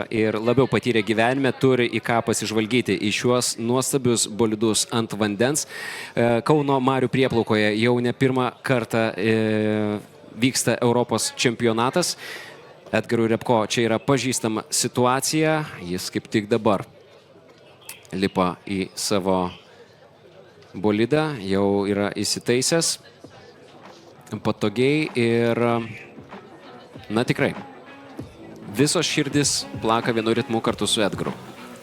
ir labiau patyrę gyvenime turi į ką pasižvalgyti į šiuos nuostabius bolidus ant vandens. Kauno marių prieplaukoje jau ne pirmą kartą vyksta Europos čempionatas. Edgarui Repko čia yra pažįstama situacija. Jis kaip tik dabar lipa į savo bolidą, jau yra įsitaisęs patogiai ir, na tikrai, visos širdis plaka vienu ritmu kartu su Edgaru.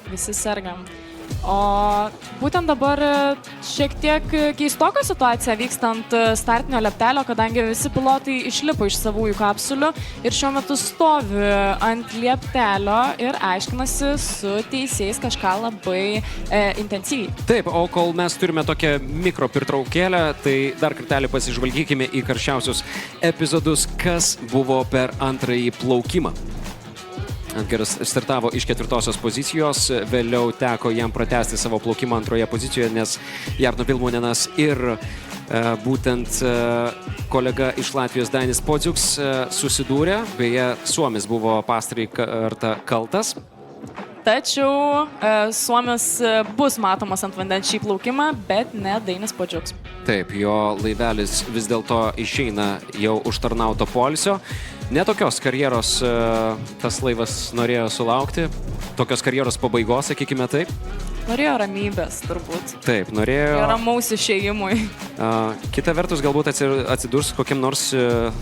Visi sergam. O būtent dabar šiek tiek keistoka situacija vykstant startinio leptelio, kadangi visi pilotai išlipo iš savųjų kapsulių ir šiuo metu stovi ant leptelio ir aiškinasi su teisėjais kažką labai intensyviai. Taip, o kol mes turime tokią mikro pertraukėlę, tai dar kartelį pasižvalgykime į karščiausius epizodus, kas buvo per antrąjį plaukimą. Edgaras startavo iš 4 pozicijos, vėliau teko jam pratęsti savo plaukimą antroje pozicijoje, nes Jarno Vilmonenas ir būtent kolega iš Latvijos Dainis Podziuks susidūrė, beje, Suomis buvo pastarąjį kartą kaltas. Tačiau Suomis bus matomas ant vandens šį plaukimą, bet ne Dainis Podziuks. Taip, jo laivelis vis dėlto išeina jau užtarnauto poilsio. Netokios karjeros tas laivas norėjo sulaukti, tokios karjeros pabaigos, sakykime taip. Norėjo ramybės, turbūt. Taip, norėjo. Ir ramaus išėjimui. Kita vertus, galbūt atsidurs kokiam nors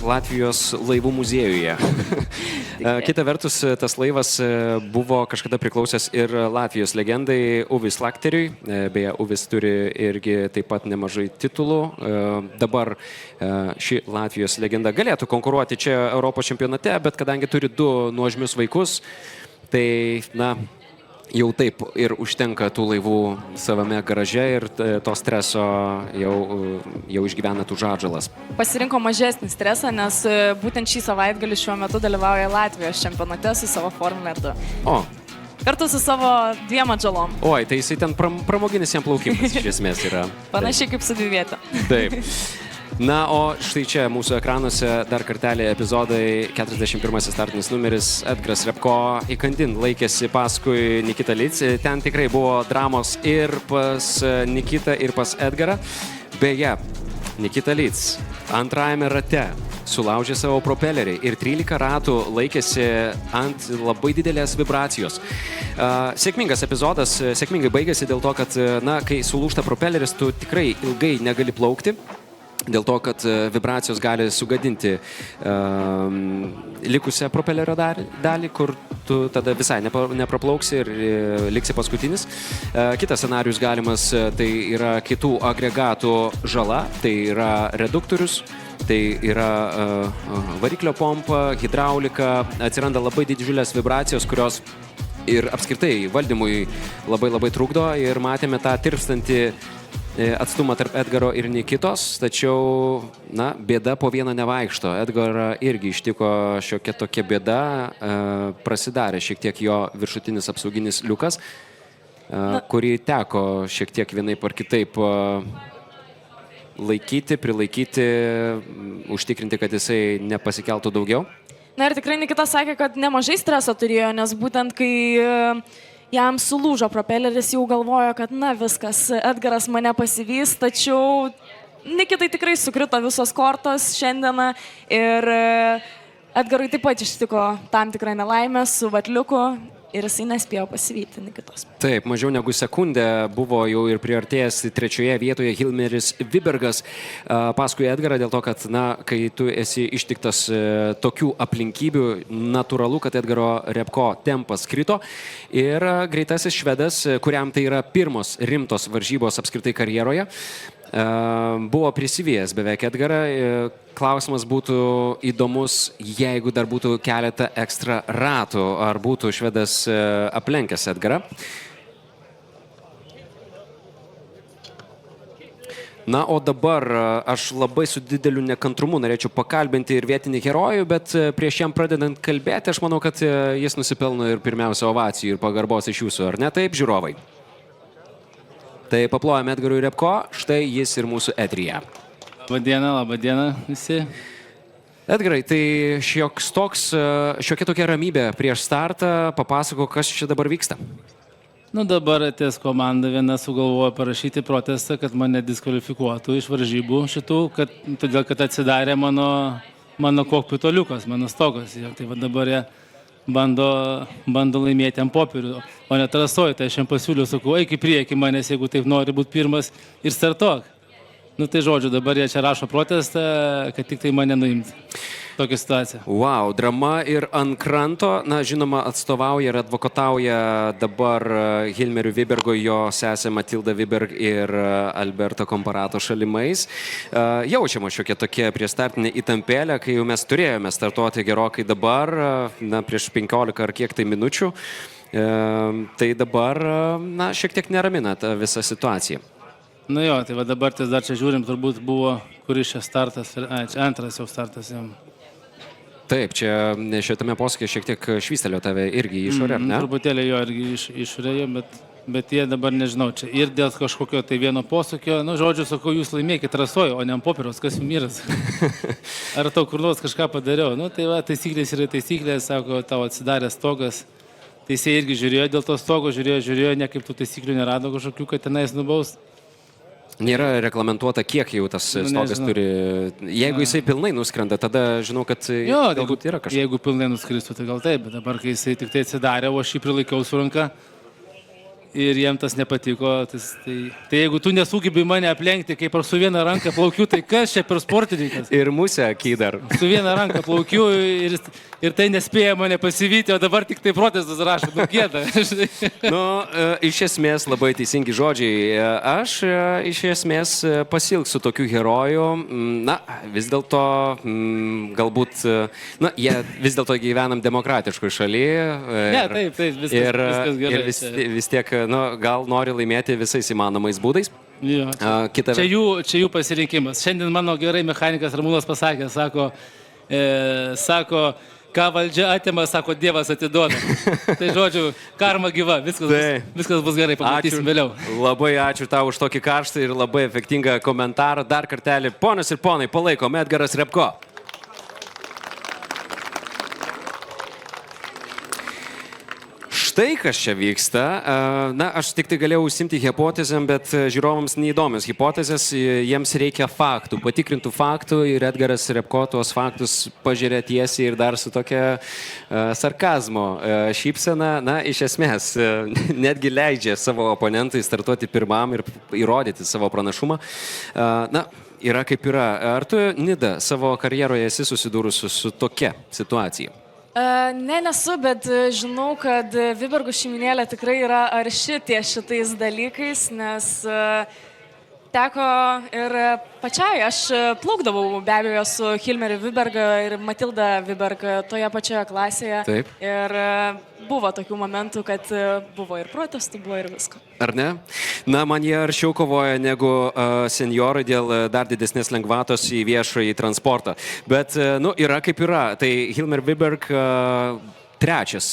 Latvijos laivų muziejuje. Kita vertus, tas laivas buvo kažkada priklausęs ir Latvijos legendai Uvis Lakteriui. Beje, Uvis turi irgi taip pat nemažai titulų. Dabar ši Latvijos legenda galėtų konkuruoti čia Europos čempionate, bet kadangi turi 2 nuožmius vaikus, tai, na, jau taip ir užtenka tų laivų savame garaže ir to streso jau išgyvena tų žadžalas. Pasirinko mažesnį stresą, nes būtent šį savaitgalį šiuo metu dalyvauja Latvijos čempionate su savo Formule 2. O. Kartu su savo 2 atžalom. Oi, tai jisai ten pramoginis jam plaukimas iš esmės yra. Panašiai kaip su dviviete. Taip. Na, o štai čia mūsų ekranuose dar kartelį epizodai. 41 startinis numeris Edgaras Repko įkandin laikėsi paskui Nikitą Lic. Ten tikrai buvo dramos ir pas Nikitą, ir pas Edgarą. Beje, Nikita Lic antrajame rate sulaužė savo propelerį ir 13 ratų laikėsi ant labai didelės vibracijos. Sėkmingas epizodas, sėkmingai baigėsi dėl to, kad, na, kai sulūžta propeleris, tu tikrai ilgai negali plaukti. Dėl to, kad vibracijos gali sugadinti likusią propelerio dalį, kur tu tada visai nepraplauksi ir liksi paskutinis. Kitas scenarius galimas, tai yra kitų agregatų žala, tai yra reduktorius, tai yra variklio pompa, hidraulika, atsiranda labai didžiulės vibracijos, kurios ir apskritai valdymui labai trukdo ir matėme tą tirpstantį atstumą tarp Edgaro ir Nikitos, tačiau, na, bėda po vieną nevaikšto. Edgarą irgi ištiko šiokia tokia bėda, prasidarė šiek tiek jo viršutinis apsauginis liukas, kurį teko šiek tiek vienaip ar kitaip prilaikyti, užtikrinti, kad jisai nepasikeltų daugiau. Na ir tikrai Nikita sakė, kad nemažai streso turėjo, nes būtent kai jam sulūžo propeleris, jau galvojo, kad na viskas, Edgaras mane pasivys, tačiau Nikitai tikrai sukrito visos kortos šiandieną ir Edgarui taip pat ištiko tam tikrą nelaimę su vatliuku ir jisai nespėjo pasivyti Nikitos. Taip, mažiau negu sekundę buvo jau ir priartėjęs 3 vietoje Hilmeris Vibergas paskui Edgarą, dėl to, kad, na, kai tu esi ištiktas tokių aplinkybių, natūralu, kad Edgaro Repko tempas krito ir greitasis švedas, kuriam tai yra pirmos rimtos varžybos apskritai karjeroje, buvo prisivijęs beveik Edgarą. Klausimas būtų įdomus, jeigu dar būtų keletą ekstra ratų, ar būtų švedas aplenkęs Edgarą. Na, o dabar aš labai su dideliu nekantrumu norėčiau pakalbinti ir vietinį herojų, bet prieš jam pradedant kalbėti, aš manau, kad jis nusipelno ir pirmiausia ovacijų ir pagarbos iš jūsų, ar ne taip, žiūrovai? Tai paplojame Edgarui Repko, štai jis ir mūsų eteryje. Labą dieną visi. Edgarai, tai šiokia tokia ramybė prieš startą, papasako, kas čia dabar vyksta. Nu dabar atės komanda viena sugalvojo parašyti protestą, kad mane diskvalifikuotų iš varžybų šitų, todėl kad atsidarė mano kokpito liukas, mano stogas. Tai va dabar jie bando laimėti ant popierių, o ne trasoju. Tai aš jam pasiūliau, sakau, eik į priekį manęs, jeigu taip nori būti pirmas ir startuok. Nu tai žodžiu, dabar jie čia rašo protestą, kad tik tai mane nuimti. Tokia situacija. Wow, drama ir ant kranto. Na, žinoma, atstovauja ir advokatauja dabar Hilmeriui Vibergui jo sesė Matilda Viberg ir Alberto Komparato šalimais. Jaučiama šiokia tokia priestartinė įtampėlė, kai jau mes turėjome startuoti gerokai dabar, na, prieš 15 ar kiek tai minučių. Tai dabar, na, šiek tiek neramina ta visa situacija. Nu jo, tai va dabar dar čia žiūrim, turbūt buvo, kuris čia startas, čia antras jau startas jam. Taip, čia šitame posūkyje šiek tiek švystelio tave irgi išorė, ne? Truputėlį jo irgi išorėjo, bet jie dabar nežinau, čia ir dėl kažkokio tai vieno posūkio, nu žodžiu, sakau, jūs laimėkit trasoju, o ne ant popieriaus, kas jums yra. Ar tau kur nors kažką padariau? Nu tai va, taisyklės yra taisyklės, sako, tau atsidarė stogas. Teisėjai irgi žiūrėjo dėl to stogo, žiūrėjo, niekaip tų taisyklių nerado kažkokių, kad tenais nubaus. Nėra reglamentuota, kiek jau tas stogas turi. Jeigu jisai pilnai nuskrenda, tada žinau, kad galbūt yra kažkas. Jeigu pilnai nuskristų, tai gal taip, bet dabar, kai jisai tik tai atsidarė, o aš jį prilaikiau su ranka, ir jiem tas nepatiko. Tai jeigu tu nesugebi mane aplenkti, kaip ar su viena ranka plaukiu, tai kas čia per sportininkas? Ir musė akydar. Su viena ranka plaukiu ir tai nespėja mane pasivyti, o dabar tik tai protestas rašo, gėda. Iš esmės labai teisingi žodžiai. Aš iš esmės pasilgsiu tokių herojų. Na, vis dėlto, galbūt, jie vis dėlto gyvenam demokratiškoj šalyje. Ne, taip, viskas gerai. Ir vis tiek, gal nori laimėti visais įmanomais būdais. Jo, čia jų pasirinkimas. Šiandien mano gerai mechanikas Ramūnas pasakė, sako, ką valdžia atima, sako, Dievas atiduoda. Tai žodžiu, karma gyva, viskas bus gerai, pamatysim vėliau. Labai ačiū tau už tokį karštą ir labai efektingą komentarą. Dar kartelį, ponios ir ponai, palaikom Edgaras Repko. Štai kas čia vyksta. Na, aš tik tai galėjau užsimti hipotezėm, bet žiūrovams neįdomios hipotezės, jiems reikia faktų, patikrintų faktų ir Edgaras Repko tuos faktus pažiūrė tiesiai ir dar su tokia sarkazmo šypsena. Na, iš esmės, netgi leidžia savo oponentui startuoti pirmam ir įrodyti savo pranašumą. Na, yra kaip yra. Ar tu, Nida, savo karjeroje esi susidūrusi su tokia situacija? Ne, nesu, bet žinau, kad Vibergo šeiminėlė tikrai yra arši ties šitais dalykais, nes teko ir pačiai, aš plaukdavau be abejo su Hilmeriu Viberga ir Matilda Viberga toje pačioje klasėje. Taip. Ir buvo tokių momentų, kad buvo ir protestų, buvo ir visko. Ar ne? Na, man jie aršiau kovoja negu senjorai dėl dar didesnės lengvatos į viešąjį transportą. Bet, yra kaip yra. Tai Hilmer Viberg trečias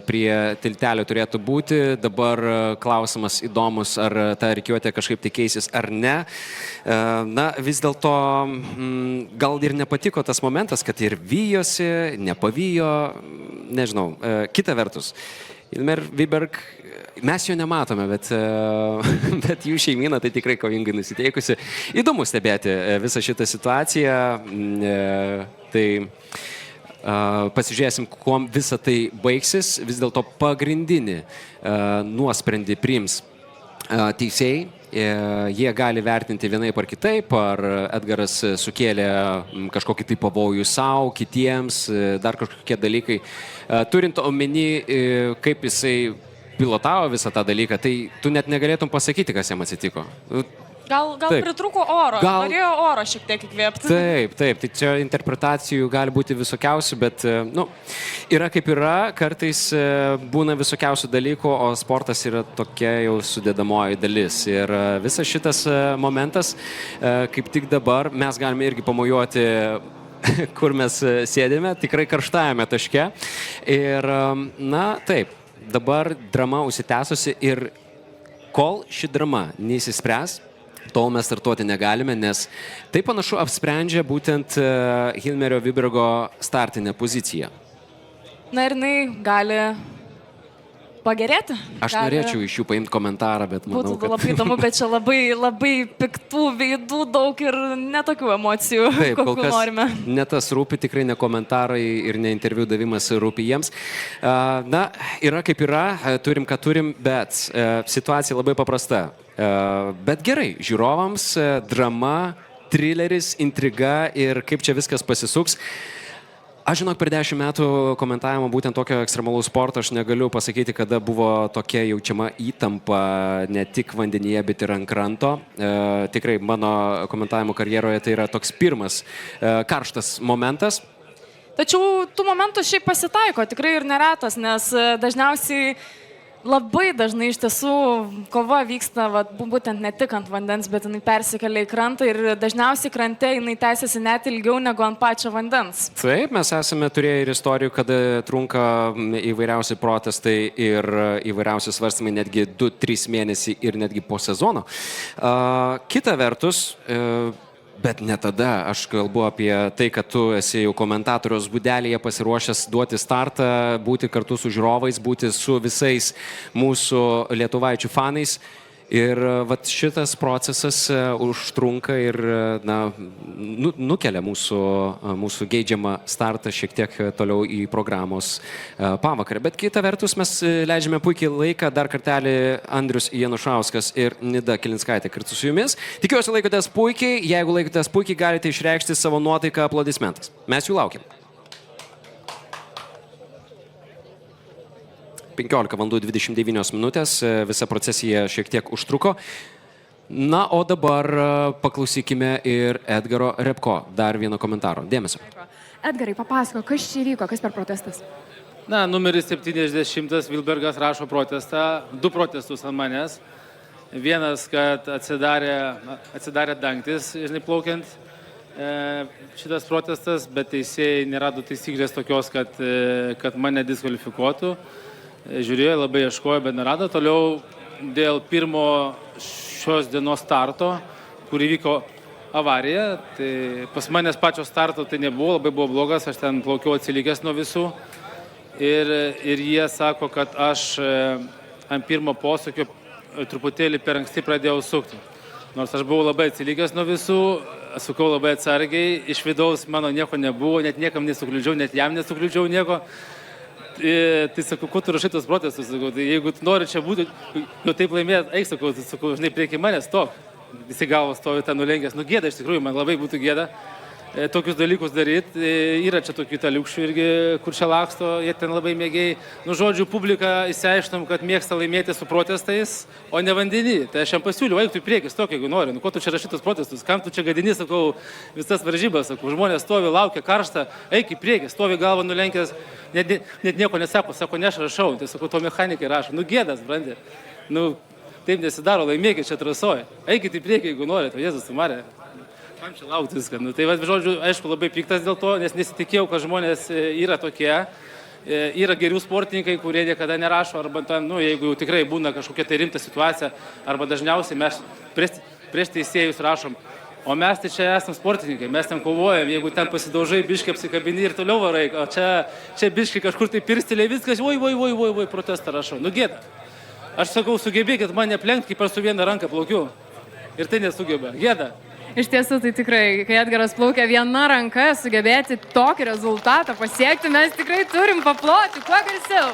prie tiltelio turėtų būti. Dabar klausimas įdomus, ar ta rikiuotė kažkaip tai keisis ar ne. Na, vis dėlto gal ir nepatiko tas momentas, kad ir vyjosi, nepavijo, nežinau. Kita vertus, Hilmer Viberg, mes jo nematome, bet jų šeimyna tai tikrai kovingai nusiteikusi. Įdomu stebėti visą šitą situaciją. Tai pasižiūrėsim, kuom visa tai baigsis. Vis dėlto pagrindinį nuosprendį priims teisėjai. Jie gali vertinti vienaip ar kitaip, ar Edgaras sukėlė kažkokį tai pavojų savo, kitiems, dar kažkokie dalykai. Turint omeny, kaip jisai pilotavo visą tą dalyką, tai tu net negalėtum pasakyti, kas jam atsitiko. Gal pritruko oro, norėjo oro šiek tiek įkvėpti. Taip, tai čia interpretacijų gali būti visokiausių, bet, yra kaip yra, kartais būna visokiausių dalykų, o sportas yra tokia jau sudėdamoji dalis. Ir visas šitas momentas, kaip tik dabar, mes galime irgi pamojuoti, kur mes sėdėme, tikrai karštajame taške. Ir, taip, dabar drama užsitęsusi ir kol ši drama neįsispręs, tol mes startuoti negalime, nes tai panašu apsprendžia būtent Hilmerio Vibergo startinę poziciją. Na ir jinai gali pagerėti. Aš norėčiau iš jų paimti komentarą, bet manau, kad... Būtų labai įdomu, bet čia labai piktų veidų daug ir netokių emocijų, kokių norime. Ne tas rūpi, tikrai ne komentarai ir ne interviu davimas rūpi jiems. Na, yra kaip yra, turim, ką turim, bet situacija labai paprasta. Bet gerai, žiūrovams drama, trileris, intriga ir kaip čia viskas pasisuks. Aš žinok, per 10 metų komentavimo būtent tokio ekstremalaus sporto aš negaliu pasakyti, kada buvo tokia jaučiama įtampa ne tik vandenyje, bet ir ant kranto. Tikrai mano komentavimo karjeroje tai yra toks pirmas karštas momentas. Tačiau tų momentų šiaip pasitaiko, tikrai ir neretas, nes dažniausiai labai dažnai iš tiesų kova vyksta būtent ne tik ant vandens, bet jinai persikelia į krantą ir dažniausiai krante jinai tęsiasi net ilgiau negu ant pačio vandens. Taip, mes esame turėję ir istorijų, kada trunka įvairiausi protestai ir įvairiausi svarstymai netgi 2-3 mėnesiai ir netgi po sezono. Kita vertus, bet ne tada, aš kalbu apie tai, kad tu esi jau komentatoriaus būdelėje pasiruošęs duoti startą, būti kartu su žiūrovais, būti su visais mūsų lietuvaičių fanais Ir vat šitas procesas užtrunka ir nukelia mūsų geidžiamą startą šiek tiek toliau į programos pavakarę. Bet kita vertus mes leidžiame puikiai laiką. Dar kartelį Andrius Janušauskas ir Nida Kilinskaitė kartu su jumis. Tikiuosi laikotės puikiai. Jeigu laikotės puikiai, galite išreikšti savo nuotaiką aplodismentais. Mes jų laukiam. 15:29 minutės, visa procesija šiek tiek užtruko. Na, o dabar paklausykime ir Edgaro Repko dar vieno komentaro. Dėmesio. Edgarai, papasako, kas čia įvyko, kas per protestas? Na, numeris 70 Vilbergas rašo protestą, 2 protestus ant manęs. Vienas, kad atsidarė dangtis, žinai, plaukiant šitas protestas, bet teisėjai nerado taisyklės tokios, kad mane diskvalifikuotų. Žiūrėjo, labai ieškojo, bet nerado. Toliau dėl pirmo šios dienos starto, kur įvyko avarija, tai pas manęs pačio starto tai nebuvo, labai buvo blogas, aš ten plaukiau atsilikęs nuo visų. Ir jie sako, kad aš ant pirmo posūkio truputėlį per anksti pradėjau sukti. Nors aš buvau labai atsilikęs nuo visų, sukau labai atsargiai, iš vidaus mano nieko nebuvo, net niekam nesukliudžiau, net jam nesukliudžiau nieko. Tai sakau, kuo tu rašai tos protestus, sakau, tai jeigu tu nori čia būti, jau taip laimėt, eik, sakau, žinai, prieki manęs, stok. Visi galvos stovi ten nulenkęs. Nu, gėda, iš tikrųjų, man labai būtų gėda tokius dalykus daryti. Yra čia tokių italiukščių irgi, kur čia laksto, jie ten labai mėgiai. Nu, žodžiu, publika įsiaiškinom, kad mėgsta laimėti su protestais, o ne vandenį. Tai aš jam pasiūliau, eik tu į priekį, stok, jeigu nori. Nu, ko tu čia rašai tos protestus, kam tu čia gadini, sakau, visas varžybas, sakau, žmonės stovi, laukia karštą, eik į priekį, stovi galvą nulenkęs, net nieko nesako, sako, ne aš rašau, tai sakau, to mechanikai rašo. Nu, gėdas, brandė. Nu, taip nesidaro, laimėkit čia trasoje. Eikit į priekį, jeigu norite, o Jėzus sumarė. Kam čia laukti viską? Nu, tai, žodžiu, aišku, labai piktas dėl to, nes nesitikėjau, kad žmonės yra tokie. Yra gerių sportininkai, kurie niekada nerašo, arba ten, nu, jeigu jau tikrai būna kažkokia tai rimta situacija, arba dažniausiai mes prieš teisėjus rašom. O mes tai čia esame sportininkai, mes ten kovojam, jeigu ten pasidaužai, biškai apsikabini ir toliau varai, o čia biškai kažkur tai pirstelė viskas, oi, protestą rašau. Nu, gėda. Aš sakau, sugebėkit mane aplenkti, kaip aš su viena ranka plaukiu. Ir tai nesugeba. Gėda. Iš tiesų, tai tikrai, kai Edgaras plaukia viena ranka, sugebėti tokį rezultatą pasiekti, mes tikrai turim paploti, kuo garsiau.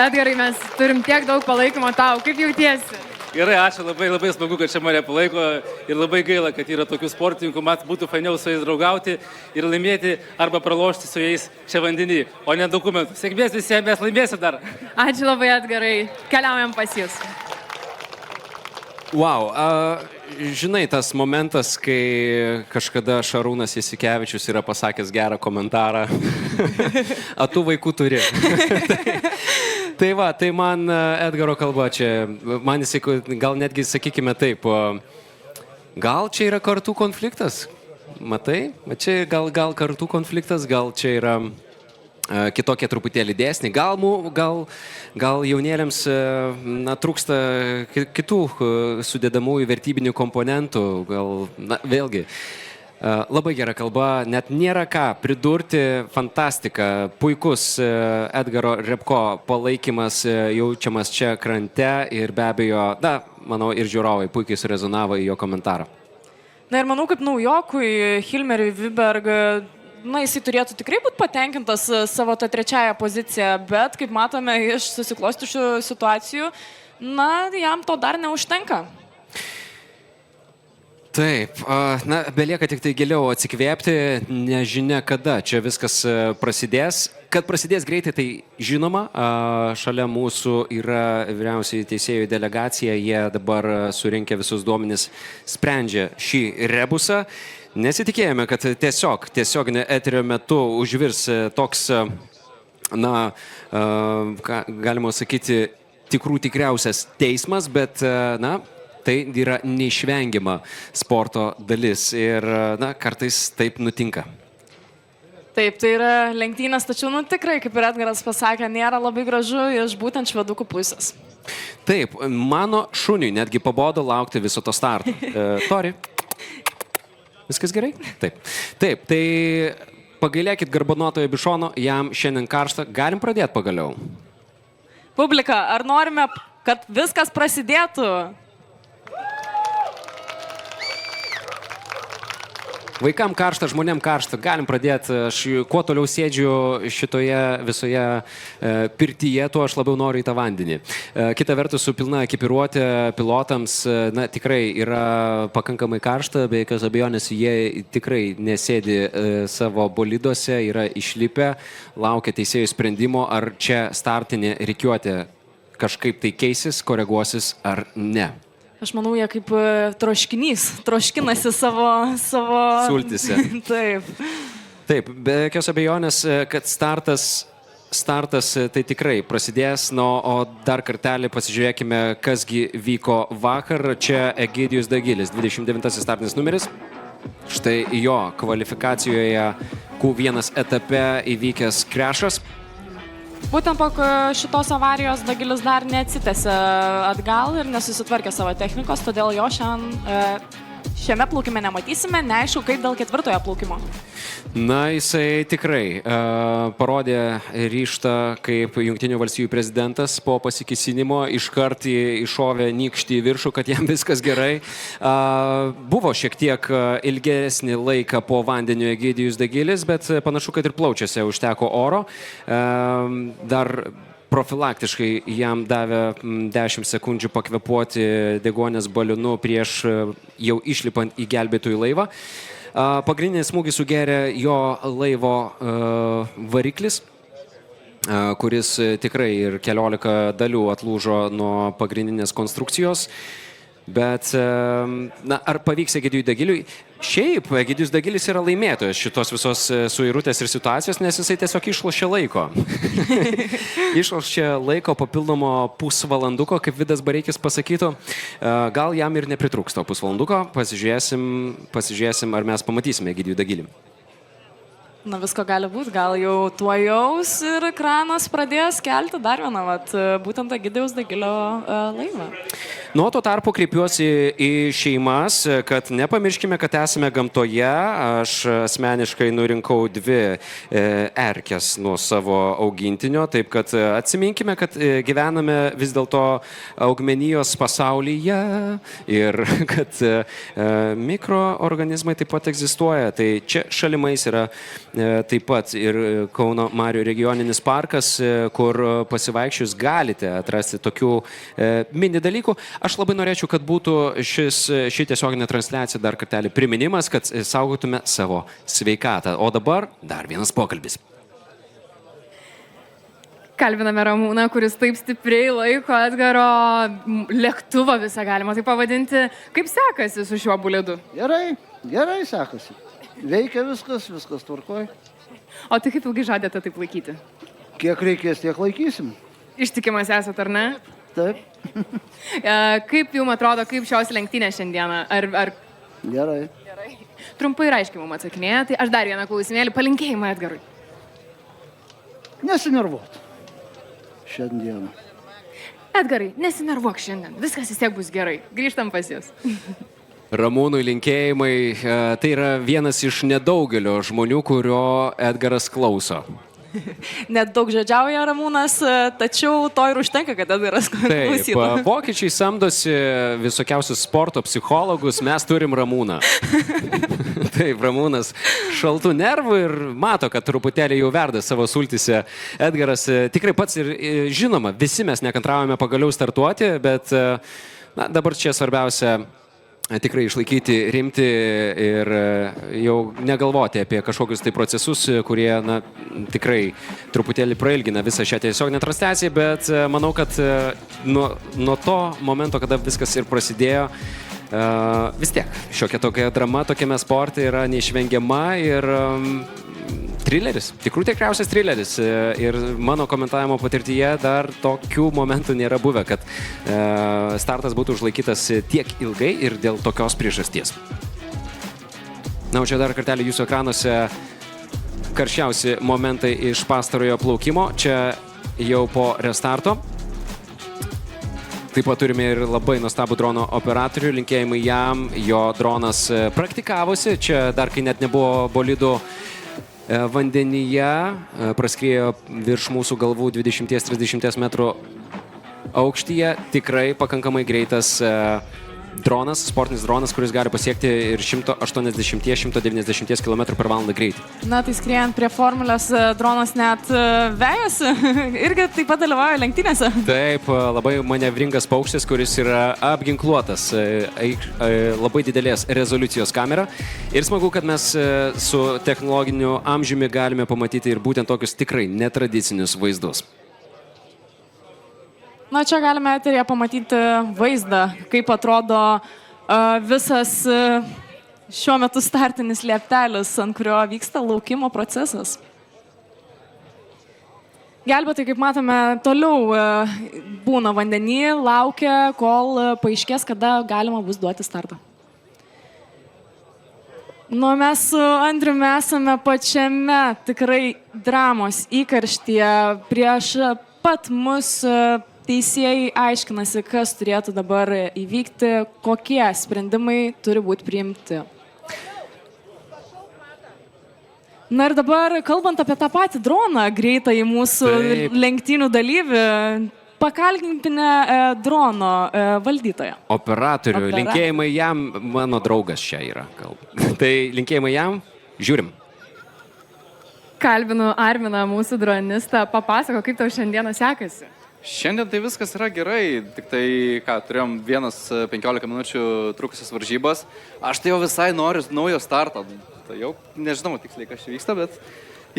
Edgarai, mes turim tiek daug palaikymo tau, kaip jautiesi? Gerai, ačiū, labai smagu, kad čia mane palaiko ir labai gaila, kad yra tokių sportininkų, man būtų fainiau su jais draugauti ir laimėti arba pralošti su jais čia vandenį, o ne dokumentų. Sėkmės visiems, mes laimėsim dar. Ačiū labai, Edgarai, keliaujam pas jūs. Wow, žinai, tas momentas, kai kažkada Šarūnas Jasikevičius yra pasakęs gerą komentarą, a tu vaikų turi. Tai va, tai man Edgaro kalba čia, man jisai, gal netgi sakykime taip, gal čia yra kartų konfliktas, matai? Čia gal kartų konfliktas, gal čia yra kitokie truputėlį dėsniai, gal jaunėliams trūksta kitų sudedamųjų vertybinių komponentų, gal, na, vėlgi. Labai gera kalba, net nėra ką pridurti, fantastika, puikus Edgaro Repko palaikymas jaučiamas čia krante ir be abejo, na, manau, ir žiūrovai puikiai surezonavo į jo komentarą. Na ir manau, kaip naujokui Hilmeriui Viberg, na, jisai turėtų tikrai būti patenkintas savo tą trečiąją poziciją, bet kaip matome iš susiklostyšių situacijų, na, jam to dar neužtenka. Taip, na, belieka tik tai giliau atsikvėpti, nežinia kada čia viskas prasidės. Kad prasidės greitai, tai žinoma, šalia mūsų yra vyriausiai teisėjų delegacija, jie dabar surinkę visus duomenis sprendžia šį rebusą. Nesitikėjome, kad tiesioginio eterio metu užvirs toks, na, galima sakyti, tikriausias teismas, bet, na, tai yra neišvengiama sporto dalis ir, na, kartais taip nutinka. Taip, tai yra lenktynės, tačiau, nu, tikrai, kaip ir Edgaras pasakė, nėra labai gražu iš būtent švedukų pusės. Taip, mano šuniui netgi pabodo laukti viso to starto. Tori, viskas gerai? Taip, tai pagailėkit garbanuotojo Bišono, jam šiandien karšta, galim pradėti pagaliau. Publika, ar norime kad viskas prasidėtų. Vaikam karšta, žmonėm karšta, galim pradėti. Aš kuo toliau sėdžiu šitoje visoje pirtyje, tuo aš labiau noriu į tą vandenį. Kita vertus, su pilna ekipiruotė pilotams, na, tikrai yra pakankamai karšta, be jokios abejonės jie tikrai nesėdi savo boliduose, yra išlipę, laukia teisėjų sprendimo, ar čia startinė rikiuotė kažkaip tai keisis, koreguosis ar ne. Aš manau, jie kaip troškinys, troškinasi savo... Sultyse. Taip. Taip, be jokios abejonės, kad startas tai tikrai prasidės, o dar kartelį pasižiūrėkime, kasgi vyko vakar. Čia Egidijus Dagilis, 29 startinis numeris. Štai jo kvalifikacijoje Q1 etape įvykęs krešas. Būtent po šitos avarijos Dagilis dar neatsitęsė atgal ir nesusitvarkė savo technikos, todėl jo šiame plaukime nematysime, neaišku, kaip dėl ketvirtojo plaukimo. Na, jisai tikrai parodė ryžtą kaip Jungtinių valstijų prezidentas po pasikesinimo, iškart iššovė nykštį į viršų, kad jam viskas gerai. Buvo šiek tiek ilgesnį laiką po vandeniu Egidijus Dagilis, bet panašu, kad ir plaučiuose užteko oro. Dar profilaktiškai jam davė 10 sekundžių pakvepuoti deguonies balionu prieš jau išlipant į gelbėtojų laivą. Pagrindinį smūgį sugerė jo laivo variklis, kuris tikrai ir 14 dalių atlūžo nuo pagrindinės konstrukcijos. Bet, na, ar pavyks Egidijui Dagiliui? Šiaip, Egidijus Dagilis yra laimėtojas šitos visos suirutės ir situacijos, nes jisai tiesiog išlošė laiko. Išlošė laiko papildomo pusvalanduko, kaip Vidas Bareikis pasakytų. Gal jam ir nepritrūksta pusvalanduko. Pasižiūrėsim, ar mes pamatysime Egidijų Dagilį. Na, visko gali būti, gal jau tuo jaus ir ekranas pradės kelti dar vieną, būtent Egidijaus Dagilio laivą. Nuo to tarpu kreipiuosi į šeimas, kad nepamirškime, kad esame gamtoje. Aš asmeniškai nurinkau 2 erkes nuo savo augintinio, taip kad atsiminkime, kad gyvename vis dėlto augmenijos pasaulyje ir kad mikroorganizmai taip pat egzistuoja. Tai čia šalimais yra taip pat ir Kauno Marių regioninis parkas, kur pasivaikščius galite atrasti tokių mini dalykų. Aš labai norėčiau, kad būtų ši tiesioginė transliacija dar kartelį priminimas, kad saugotume savo sveikatą. O dabar dar vienas pokalbis. Kalbiname Ramūną, kuris taip stipriai laiko Edgaro lėktuvą visą, galima tai pavadinti. Kaip sekasi su šiuo bulidu? Gerai sekasi. Veikia viskas tvarkoj. O tai kaip ilgai žadėte taip laikyti? Kiek reikės, tiek laikysim. Ištikimas esat, ar ne? Taip. Kaip jums atrodo, kaip šios lenktynės šiandieną? Gerai. Trumpai ir aiškiai mums atsakinėja, tai aš dar vieną klausimėlį, palinkėjimą Edgarui. Nesinervuot šiandieną. Edgarai, nesinervuok šiandien, viskas vis tiek bus gerai. Grįžtam pas jūs. Ramūnui linkėjimai. Tai yra vienas iš nedaugelio žmonių, kurio Edgaras klauso. Net daug žodžiauja Ramūnas, tačiau to ir užtenka, kad Edgaras klausytų. Taip, vokiečiai samdosi visokiausius sporto psichologus, mes turim Ramūną. Taip, Ramūnas šaltų nervų ir mato, kad truputėlį jau verda savo sultyse. Edgaras tikrai pats ir žinoma, visi mes nekantraujame pagaliau startuoti, bet na, dabar čia svarbiausia tikrai išlaikyti rimtį ir jau negalvoti apie kažkokius tai procesus, kurie na, tikrai truputėlį prailgina visą šią tiesioginę transliaciją, bet manau, kad nuo to momento, kada viskas ir prasidėjo, vis tiek šiokia tokia drama tokiame sporte yra neišvengiama ir trileris, tikrų tikriausias trileris. Ir mano komentavimo patirtyje dar tokių momentų nėra buvę, kad startas būtų užlaikytas tiek ilgai ir dėl tokios priežasties. Na, o čia dar kartelį jūsų ekranuose karščiausi momentai iš pastarojo plaukimo. Čia jau po restarto. Taip pat turime ir labai nuostabų drono operatorių. Linkėjimai jam, jo dronas praktikavosi. Čia dar kai net nebuvo bolidų vandenyje, praskriejo virš mūsų galvų 20-30 metrų aukštyje tikrai pakankamai greitas dronas, sportinis dronas, kuris gali pasiekti ir 180-190 km/h greitį. Na, tai skriejant prie formulės dronas net vejasi, irgi taip pat dalyvauja lenktynėse. Taip, labai manevringas paukštis, kuris yra apginkluotas labai didelės rezoliucijos kamera. Ir smagu, kad mes su technologiniu amžiumi galime pamatyti ir būtent tokius tikrai netradicinius vaizdus. Na, čia galime eteryje pamatyti vaizdą, kaip atrodo visas šiuo metu startinis lieptelis, ant kurio vyksta laukimo procesas. Gelbėtojai, kaip matome, toliau būna vandenį, laukia, kol paaiškės, kada galima bus duoti startą. Nu, mes su Andriumi esame pačiame tikrai dramos įkarštyje. Prieš pat mus teisėjai aiškinasi, kas turėtų dabar įvykti, kokie sprendimai turi būti priimti. Na ir dabar, kalbant apie tą patį droną, greitąjį mūsų lenktynių dalyvį, pakalbinkime drono valdytoją. Operatorių. Linkėjimai jam, mano draugas čia yra. Tai linkėjimai jam, žiūrim. Kalbinu Arminą, mūsų dronistą. Papasako, kaip tau šiandieną sekasi? Šiandien tai viskas yra gerai, tik tai, turėjom 15 minučių trukusias varžybas. Aš tai jau visai noriu naujo starto. Tai jau nežinau tiksliai, kas čia vyksta, bet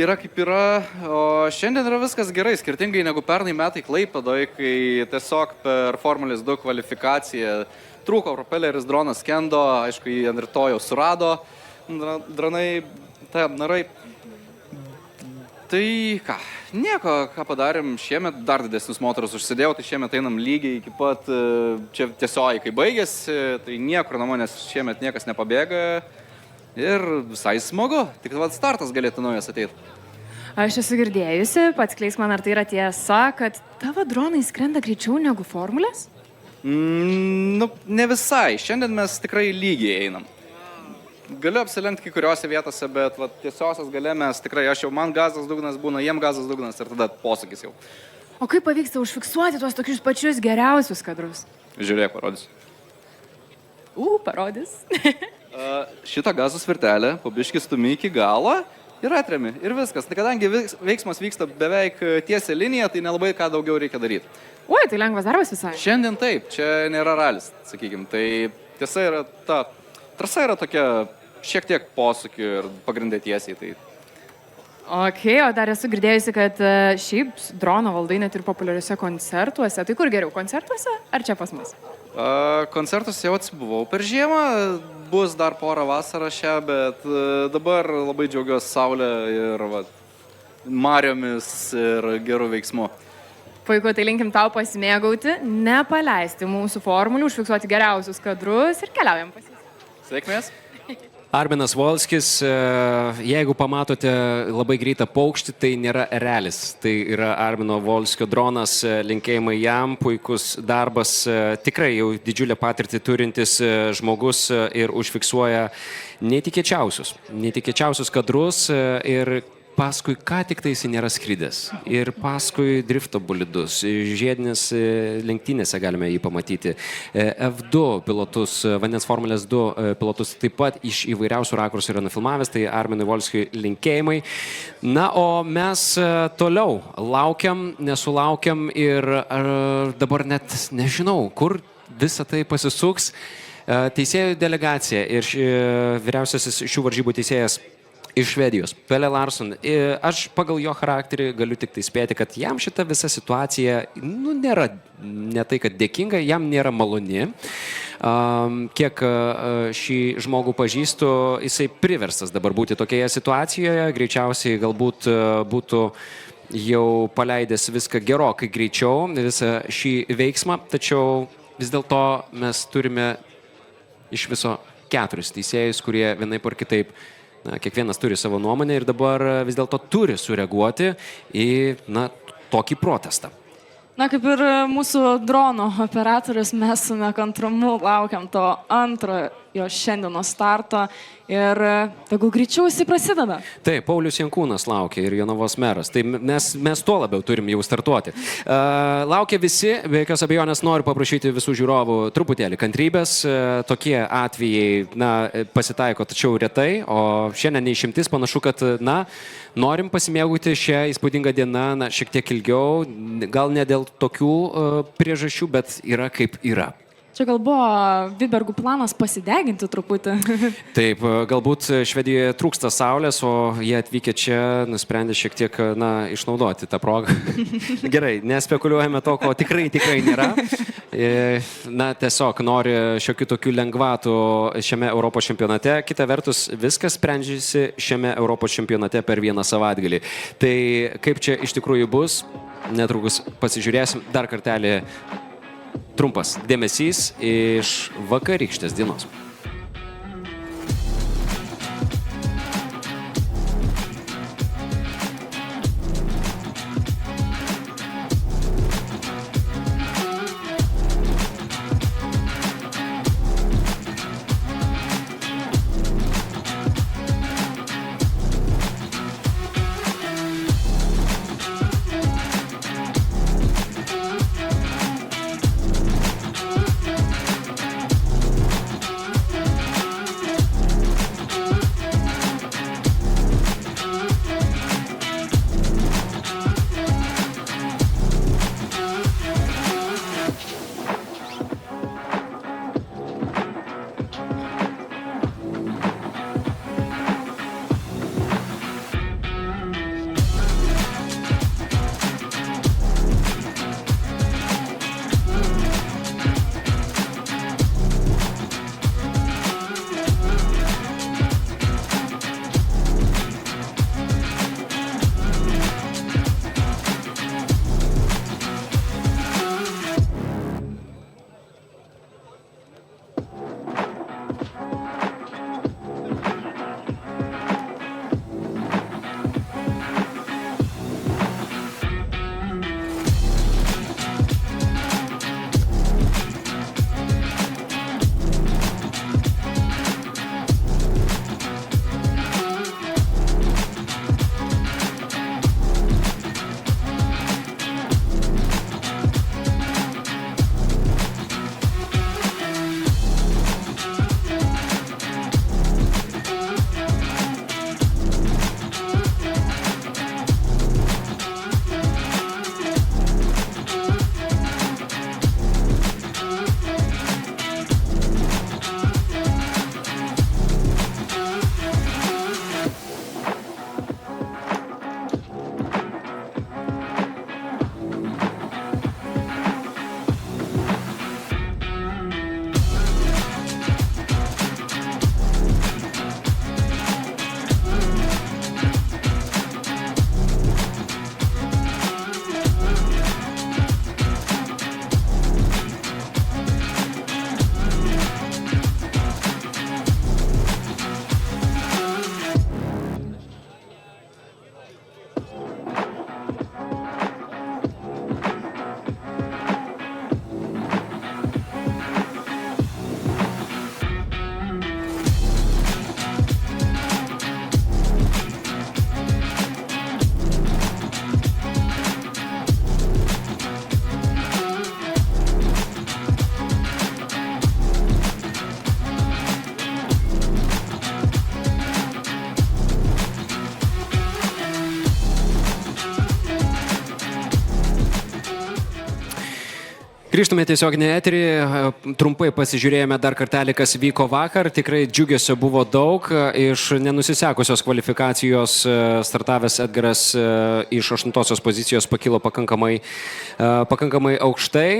yra kaip yra. O šiandien yra viskas gerai, skirtingai negu pernai metai Klaipėdoje, kai tiesiog per Formulės 2 kvalifikaciją trūko propeleris, dronas skendo, aišku, jį ant rytojaus surado. Narai. Tai ką, nieko, ką padarėm šiemet, dar didesnius motorus užsidėjau, tai šiemet einam lygiai iki pat čia tiesiogiai, kai baigėsi, tai niekur namo, nes šiemet niekas nepabėga ir visai smagu, tik vad startas galėtų naujas ateiti. Aš esu girdėjusi, pats kleisk man, ar tai yra tiesa, kad tavo dronai skrenda greičiau negu formulės? Nu, ne visai, šiandien mes tikrai lygiai einam. Galiu apsilenkti kai kuriuose vietose, bet tiesiosios gale mes tikrai, man gazas dugnas būna, jiem gazas dugnas ir tada posūkis jau. O kaip pavyksta užfiksuoti tuos tokius pačius geriausius kadrus? Žiūrėk, parodys. Parodys. Šitą gazos virtelę, pabiškį stumi iki galo ir atremi. Ir viskas. Kadangi veiksmas vyksta beveik tiesia linija, tai nelabai ką daugiau reikia daryti. Oi, tai lengvas darbas visai. Šiandien taip, čia nėra ralis, sakykim. Tai tiesa yra trasa yra tokia šiek tiek posūkių ir pagrindai tiesiai. Tai. Ok, o dar esu girdėjusi, kad šiaip droną valdai net ir populiariuose koncertuose. Tai kur geriau, koncertuose ar čia pas mus? Koncertuose jau atsibuvau per žiemą, bus dar porą vasarą šią, bet dabar labai džiaugiuosi saulė ir mariomis ir gerų veiksmų. Puiku, tai linkim tau pasimėgauti, nepaleisti mūsų formulių, užfiksuoti geriausius kadrus ir keliaujam pas jį. Sveikmės. Arminas Volskis, jeigu pamatote labai greitą paukštį, tai nėra erelis. Tai yra Armino Volskio dronas, linkėjimai jam, puikus darbas, tikrai jau didžiulę patirtį turintis žmogus ir užfiksuoja netikėčiausius kadrus ir paskui ką tik tai jis nėra skridęs. Ir paskui drifto bolidus, žiedinės lenktynėse galime jį pamatyti. F2 pilotus, vandens Formulės 2 pilotus taip pat iš įvairiausių rakursų yra nufilmavęs, tai Arminui Volskiui linkėjimai. Na, o mes toliau laukiam, nesulaukiam ir dabar net nežinau, kur visa tai pasisuks. Teisėjų delegacija ir vyriausiasis šių varžybų teisėjas iš Švedijos, Pelle Larsson. Aš pagal jo charakterį galiu tik tai spėti, kad jam šita visa situacija nėra ne tai, kad dėkinga, jam nėra maloni. Kiek šį žmogų pažįstu, jisai priverstas dabar būti tokioje situacijoje, greičiausiai galbūt būtų jau paleidęs viską gerokai greičiau, visą šį veiksmą, tačiau vis dėlto mes turime iš viso 4 teisėjus, kurie vienaip ar kitaip kiekvienas turi savo nuomonę ir dabar vis dėlto turi sureaguoti į tokį protestą. Na, kaip ir mūsų drono operatorius, mes su nekantrumu laukiam to antrojo jo šiandienos starto ir tegul greičiau jisai prasideda. Taip, Paulius Jankūnas laukia ir Jonavos meras. Tai mes tuo labiau turim jau startuoti. Laukia visi, be jokios abejonės noriu paprašyti visų žiūrovų truputėlį kantrybės. Tokie atvejai, pasitaiko, tačiau retai, o šiandien neišimtis panašu, kad, norim pasimėgauti šią įspūdingą dieną, šiek tiek ilgiau, gal ne dėl tokių priežasčių, bet yra kaip yra. Čia gal buvo Vidbergų planas pasideginti truputį. Taip, galbūt Švedijoje trūksta saulės, o jie atvykę čia nusprendė šiek tiek, išnaudoti tą progą. Gerai, nespekuliuojame to, ko tikrai nėra. Tiesiog nori šiokių tokių lengvatų šiame Europos čempionate. Kita vertus, viskas sprendžiasi šiame Europos čempionate per vieną savaitgalį. Tai kaip čia iš tikrųjų bus, netrukus pasižiūrėsim. Dar kartelį trumpas dėmesys iš vakarykštės dienos. Grįžtume tiesioginį eterį, trumpai pasižiūrėjome dar kartelį, kas vyko vakar. Tikrai džiugesio buvo daug. Iš nenusisekusios kvalifikacijos startavęs Edgaras iš 8-osios pozicijos pakilo pakankamai aukštai.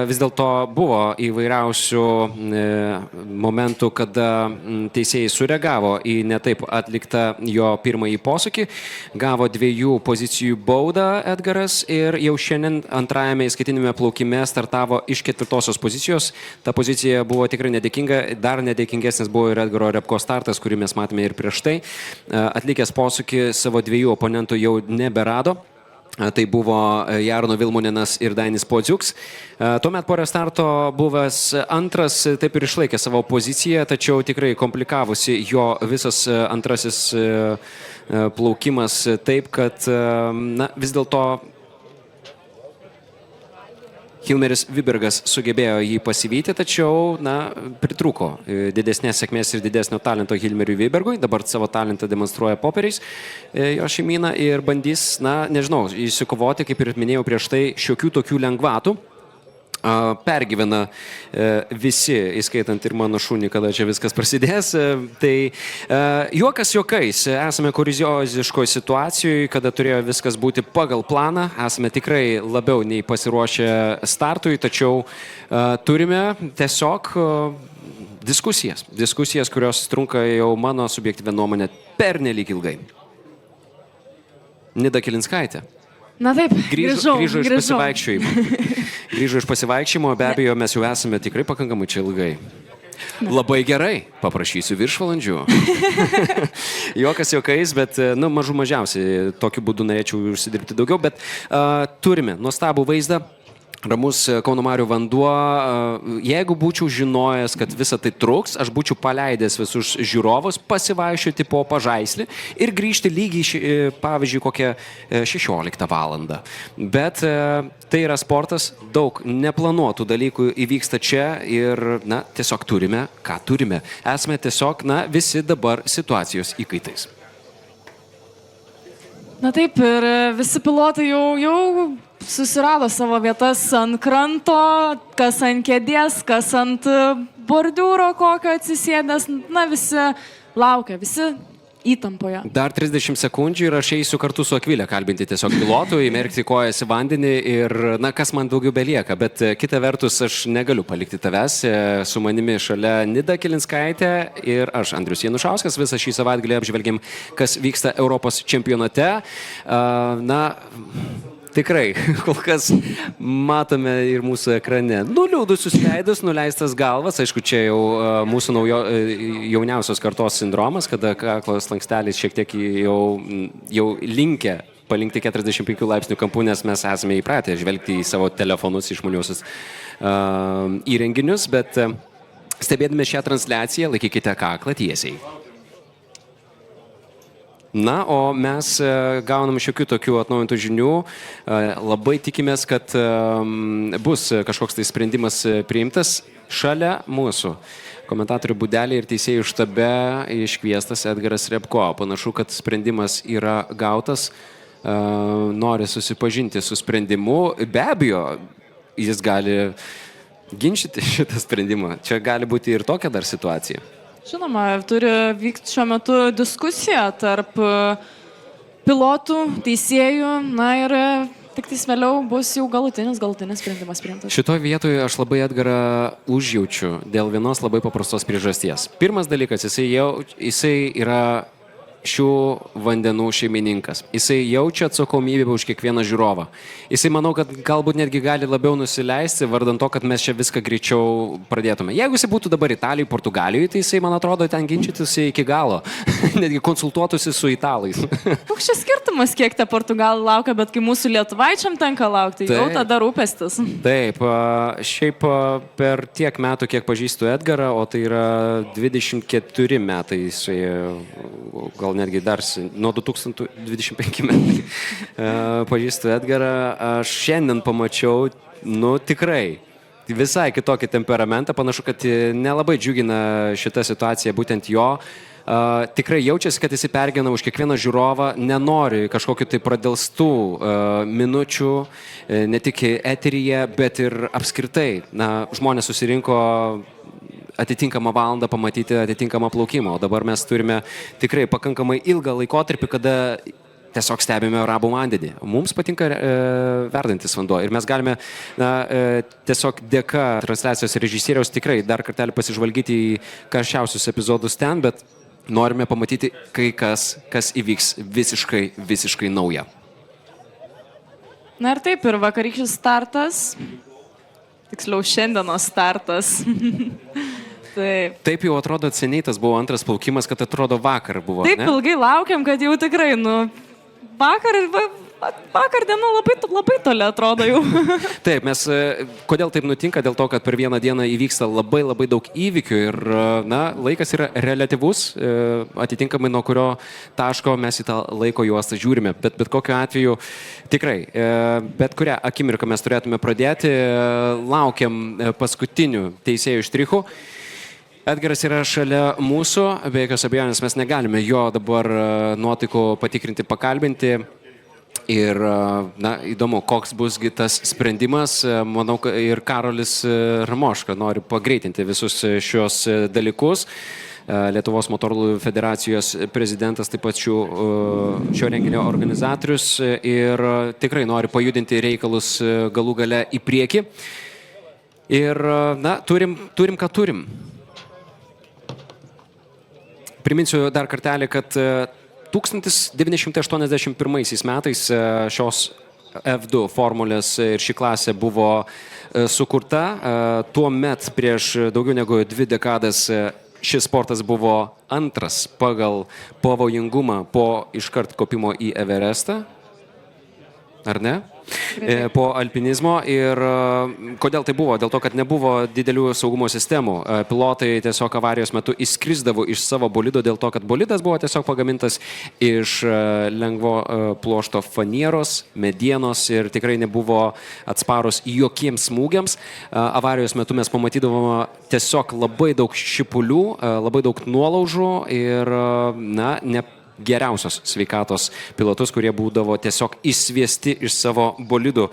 Vis dėlto buvo įvairiausių momentų, kada teisėjai sureagavo į netaip atliktą jo pirmąjį posūkį. Gavo 2 pozicijų baudą Edgaras ir jau šiandien antrajame įskaitinime plaukime startavo iš 4-osios pozicijos. Ta pozicija buvo tikrai nedėkinga. Dar nedėkingesnis buvo ir Edgaro Repko startas, kurį mes matėme ir prieš tai. Atlikęs posūkį savo 2 oponentų jau neberado. Tai buvo Jarno Vilmuninas ir Dainis Podziuks. Tuomet po restarto buvęs antras taip ir išlaikė savo poziciją, tačiau tikrai komplikavosi jo visas antrasis plaukimas taip, kad vis dėlto Hilmeris Vibergas sugebėjo jį pasivyti, tačiau pritrūko didesnės sėkmės ir didesnio talento Hilmeriui Vibergui. Dabar savo talentą demonstruoja popieriais jo šeimyna ir bandys, nežinau, įsikovoti, kaip ir minėjau prieš tai, šiokių tokių lengvatų. Pergyvena visi, įskaitant ir mano šunį, kada čia viskas prasidės. Tai juokas juokais, esame kurizioziškoje situacijoje, kada turėjo viskas būti pagal planą, esame tikrai labiau nei pasiruošę startui, tačiau turime tiesiog diskusijas, kurios trunka jau mano subjektyvia nuomonė pernelyg ilgai. Nida Kilinskaitė. Na taip, grįžo iš pasivaikščiojimo. Grįžo iš pasivaikščiojimo, be abejo, mes jau esame tikrai pakankamai čia ilgai. Labai gerai, paprašysiu viršvalandžių. Juokas juokais, bet mažiausiai tokiu būdu norėčiau užsidirbti daugiau, bet turime nuostabų vaizdą. Ramus Kauno Marių vanduo. Jeigu būčiau žinojęs, kad visa tai truks, aš būčiau paleidęs visus žiūrovus pasivaikščioti po Pažaislį ir grįžti lygiai, pavyzdžiui, kokią 16 valandą. Bet tai yra sportas, daug neplanuotų dalykų įvyksta čia ir, tiesiog turime, ką turime. Esame tiesiog, visi dabar situacijos įkaitais. Na taip, ir visi pilotai jau susirado savo vietas ant kranto, kas ant kėdės, kas ant bordiūro kokio atsisėdęs. Visi laukia, visi įtampoje. Dar 30 sekundžių ir aš eisiu kartu su Akvilė kalbinti tiesiog pilotų, įmerkti kojas į vandenį ir, kas man daugiau belieka. Bet kita vertus, aš negaliu palikti tavęs. Su manimi šalia Nida Kilinskaitė ir aš, Andrius Janušauskas. Visą šį savaitgalį apžvelgėm, kas vyksta Europos čempionate. Tikrai, kol kas matome ir mūsų ekrane nuliūdusius veidus, nuleistas galvas. Aišku, čia jau mūsų jauniausios kartos sindromas, kada kaklo slankstelis šiek tiek jau linkę palinkti 45 laipsnių kampų, nes mes esame įpratę žvelgti į savo telefonus išmaniuosius įrenginius, bet stebėdami šią transliaciją, laikykite kaklą tiesiai. O mes gaunam šiokių tokių atnaujintų žinių. Labai tikimės, kad bus kažkoks tai sprendimas priimtas šalia mūsų. Komentatorių būdelė ir teisėjų štabe iškviestas Edgaras Repko. Panašu, kad sprendimas yra gautas. Nori susipažinti su sprendimu. Be abejo, jis gali ginčyti šitą sprendimą. Čia gali būti ir tokia dar situacija. Žinoma, turi vykti šiuo metu diskusija tarp pilotų, teisėjų, ir tik tais vėliau bus jau galutinis sprendimas priimtas. Šitoje vietoje aš labai Edgarą užjaučiu dėl vienos labai paprastos priežasties. Pirmas dalykas, jisai yra šių vandenų šeimininkas. Jisai jaučia atsakomybę už kiekvieną žiūrovą. Jisai, manau, kad galbūt netgi gali labiau nusileisti, vardant to, kad mes čia viską greičiau pradėtume. Jeigu jisai būtų dabar Italijoje, Portugalijoje, tai jisai, man atrodo, ten ginčytųsi iki galo. Netgi konsultuotųsi su italais. Koks čia skirtumas, kiek te Portugalų laukia, bet kai mūsų lietuvaičiam tenka laukti, jau tada rūpestis. Taip, šiaip per tiek metų, kiek pažįstu Edgarą, o tai yra 24 metai, jisai gal netgi dar nuo 2025 metai pažįstu Edgarą, aš šiandien pamačiau, tikrai visai kitokį temperamentą, panašu, kad nelabai džiugina šita situacija būtent jo. Tikrai jaučiasi, kad jis pergyvena už kiekvieną žiūrovą, nenori kažkokiu tai pradelstų minučių, ne tik eteryje, bet ir apskritai. Žmonės susirinko atitinkamą valandą pamatyti atitinkamą plaukimą, o dabar mes turime tikrai pakankamai ilgą laikotarpį, kada tiesiog stebime arabų vandenį. Mums patinka verdantis vanduo ir mes galime tiesiog dėka transliacijos režisieriaus tikrai dar kartelį pasižvalgyti į karščiausius epizodus ten, bet norime pamatyti kai kas įvyks visiškai nauja. Na ir taip, ir vakarykštis startas, tiksliau šiandienos startas. Taip jau atrodo seniai tas buvo antras plaukimas, kad atrodo vakar buvo. Taip ilgai laukiam, kad jau tikrai, vakar ir Vakar diena labai toli atrodo jau. Taip, kodėl taip nutinka? Dėl to, kad per vieną dieną įvyksta labai daug įvykių ir, laikas yra reliatyvus, atitinkamai nuo kurio taško mes į tą laiko juostą žiūrime. Bet kokiu atveju tikrai, bet kurią akimirką mes turėtume pradėti, laukiam paskutinių teisėjų štrichų. Edgaras yra šalia mūsų, be jokios abejonės mes negalime jo dabar nuotaikų patikrinti, pakalbinti. Ir, įdomu, koks busgi tas sprendimas. Manau, ir Karolis Ramoška nori pagreitinti visus šios dalykus. Lietuvos motorolų federacijos prezidentas, taip pat šio renginio organizatorius ir tikrai nori pajudinti reikalus galų gale į priekį. Ir, turim ką turim. Priminsiu dar kartelį, kad 1981 metais šios F2 formulės ir ši klasė buvo sukurta. Tuomet prieš daugiau negu 2 dekadas šis sportas buvo antras pagal pavojingumą po iškart kopimo į Everestą. Ar ne? Po alpinizmo. Ir kodėl tai buvo? Dėl to, kad nebuvo didelių saugumo sistemų. Pilotai tiesiog avarijos metu išskrisdavo iš savo bolido dėl to, kad bolidas buvo tiesiog pagamintas iš lengvo pluošto fanieros, medienos ir tikrai nebuvo atsparus jokiems smūgiams. Avarijos metu mes pamatydavome tiesiog labai daug šipulių, labai daug nuolaužų ir, geriausios sveikatos pilotus, kurie būdavo tiesiog išsviesti iš savo bolidų.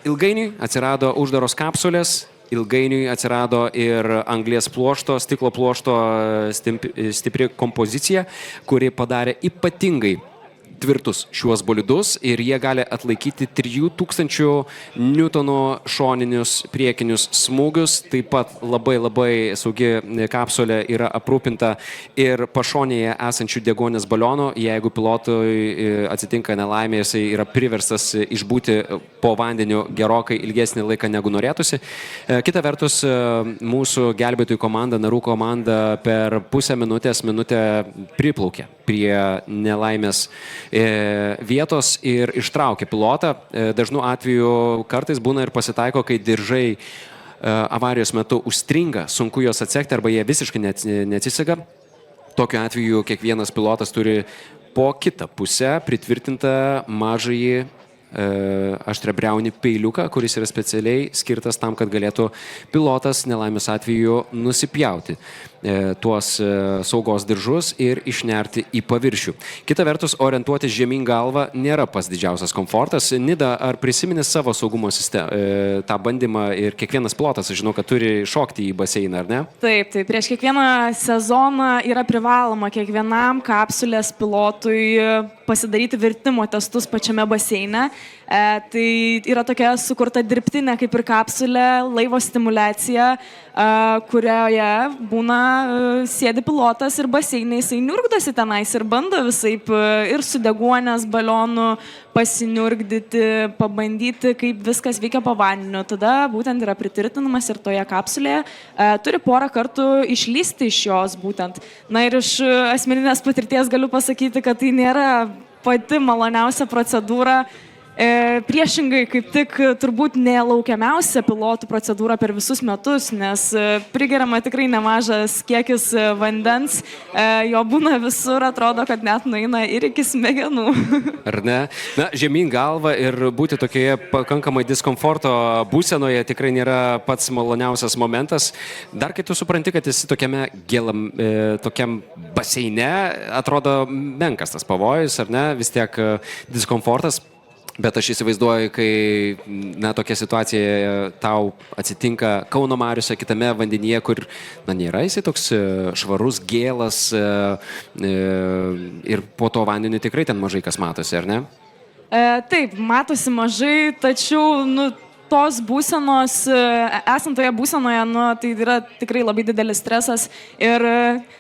Ilgainiui atsirado uždaros kapsulės, ilgainiui atsirado ir anglies pluošto, stiklo pluošto stipri kompozicija, kuri padarė ypatingai tvirtus šiuos bolidus ir jie gali atlaikyti 3000 Newtonų šoninius priekinius smūgius. Taip pat labai saugi kapsulė yra aprūpinta ir pašonėje esančių deguonies balionų. Jeigu pilotui atsitinka nelaimė, jisai yra priverstas išbūti po vandeniu gerokai ilgesnį laiką negu norėtųsi. Kita vertus, mūsų gelbėtojų komanda, narų komanda per pusę minutę priplaukė prie nelaimės vietos ir ištraukė pilotą. Dažnu atveju kartais būna ir pasitaiko, kai diržai avarijos metu užstringa, sunku juos atsekti arba jie visiškai neatsisega. Tokiu atveju kiekvienas pilotas turi po kitą pusę pritvirtintą mažąjį aštriabriaunį peiliuką, kuris yra specialiai skirtas tam, kad galėtų pilotas nelaimės atveju nusipjauti tuos saugos diržus ir išnerti į paviršių. Kita vertus, orientuotis žemyn galva nėra pats didžiausias komfortas. Nida, ar prisimeni savo saugumo sistemą, tą bandymą ir kiekvienas pilotas, aš žinau, kad turi šokti į baseiną, ar ne? Taip, prieš kiekvieną sezoną yra privaloma kiekvienam kapsulės pilotui pasidaryti virtimo testus pačiame baseine. Tai yra tokia sukurta dirbtinė kaip ir kapsulė, laivo stimulacija, kurioje būna sėdi pilotas ir baseinai, jisai niurgdosi tenais ir bando visaip ir su deguonies balionu pasiniurgdyti, pabandyti, kaip viskas veikia po vandeniu. Tada būtent yra pritvirtinamas ir toje kapsulėje. Turi porą kartų išlysti iš jos būtent. Na ir iš asmeninės patirties galiu pasakyti, kad tai nėra pati maloniausia procedūra. Priešingai, kaip tik turbūt nelaukiamiausia pilotų procedūra per visus metus, nes prigeriama tikrai nemažas kiekis vandens, jo būna visur, atrodo, kad net nueina ir iki smegenų. Ar ne? Na, žemyn galva ir būti tokioje pakankamai diskomforto būsenoje tikrai nėra pats maloniausias momentas. Dar kai tu supranti, kad esi tokiam baseine, atrodo menkas tas pavojus, ar ne? Vis tiek diskomfortas. Bet aš įsivaizduoju, kai tokia situacija tau atsitinka Kauno mariose, kitame vandenyje, kur nėra jisai toks švarus, gėlas ir po to vandeniu tikrai ten mažai kas matosi, ar ne? Taip, matosi mažai, tačiau tos būsenos, esant toje būsenoje, tai yra tikrai labai didelis stresas ir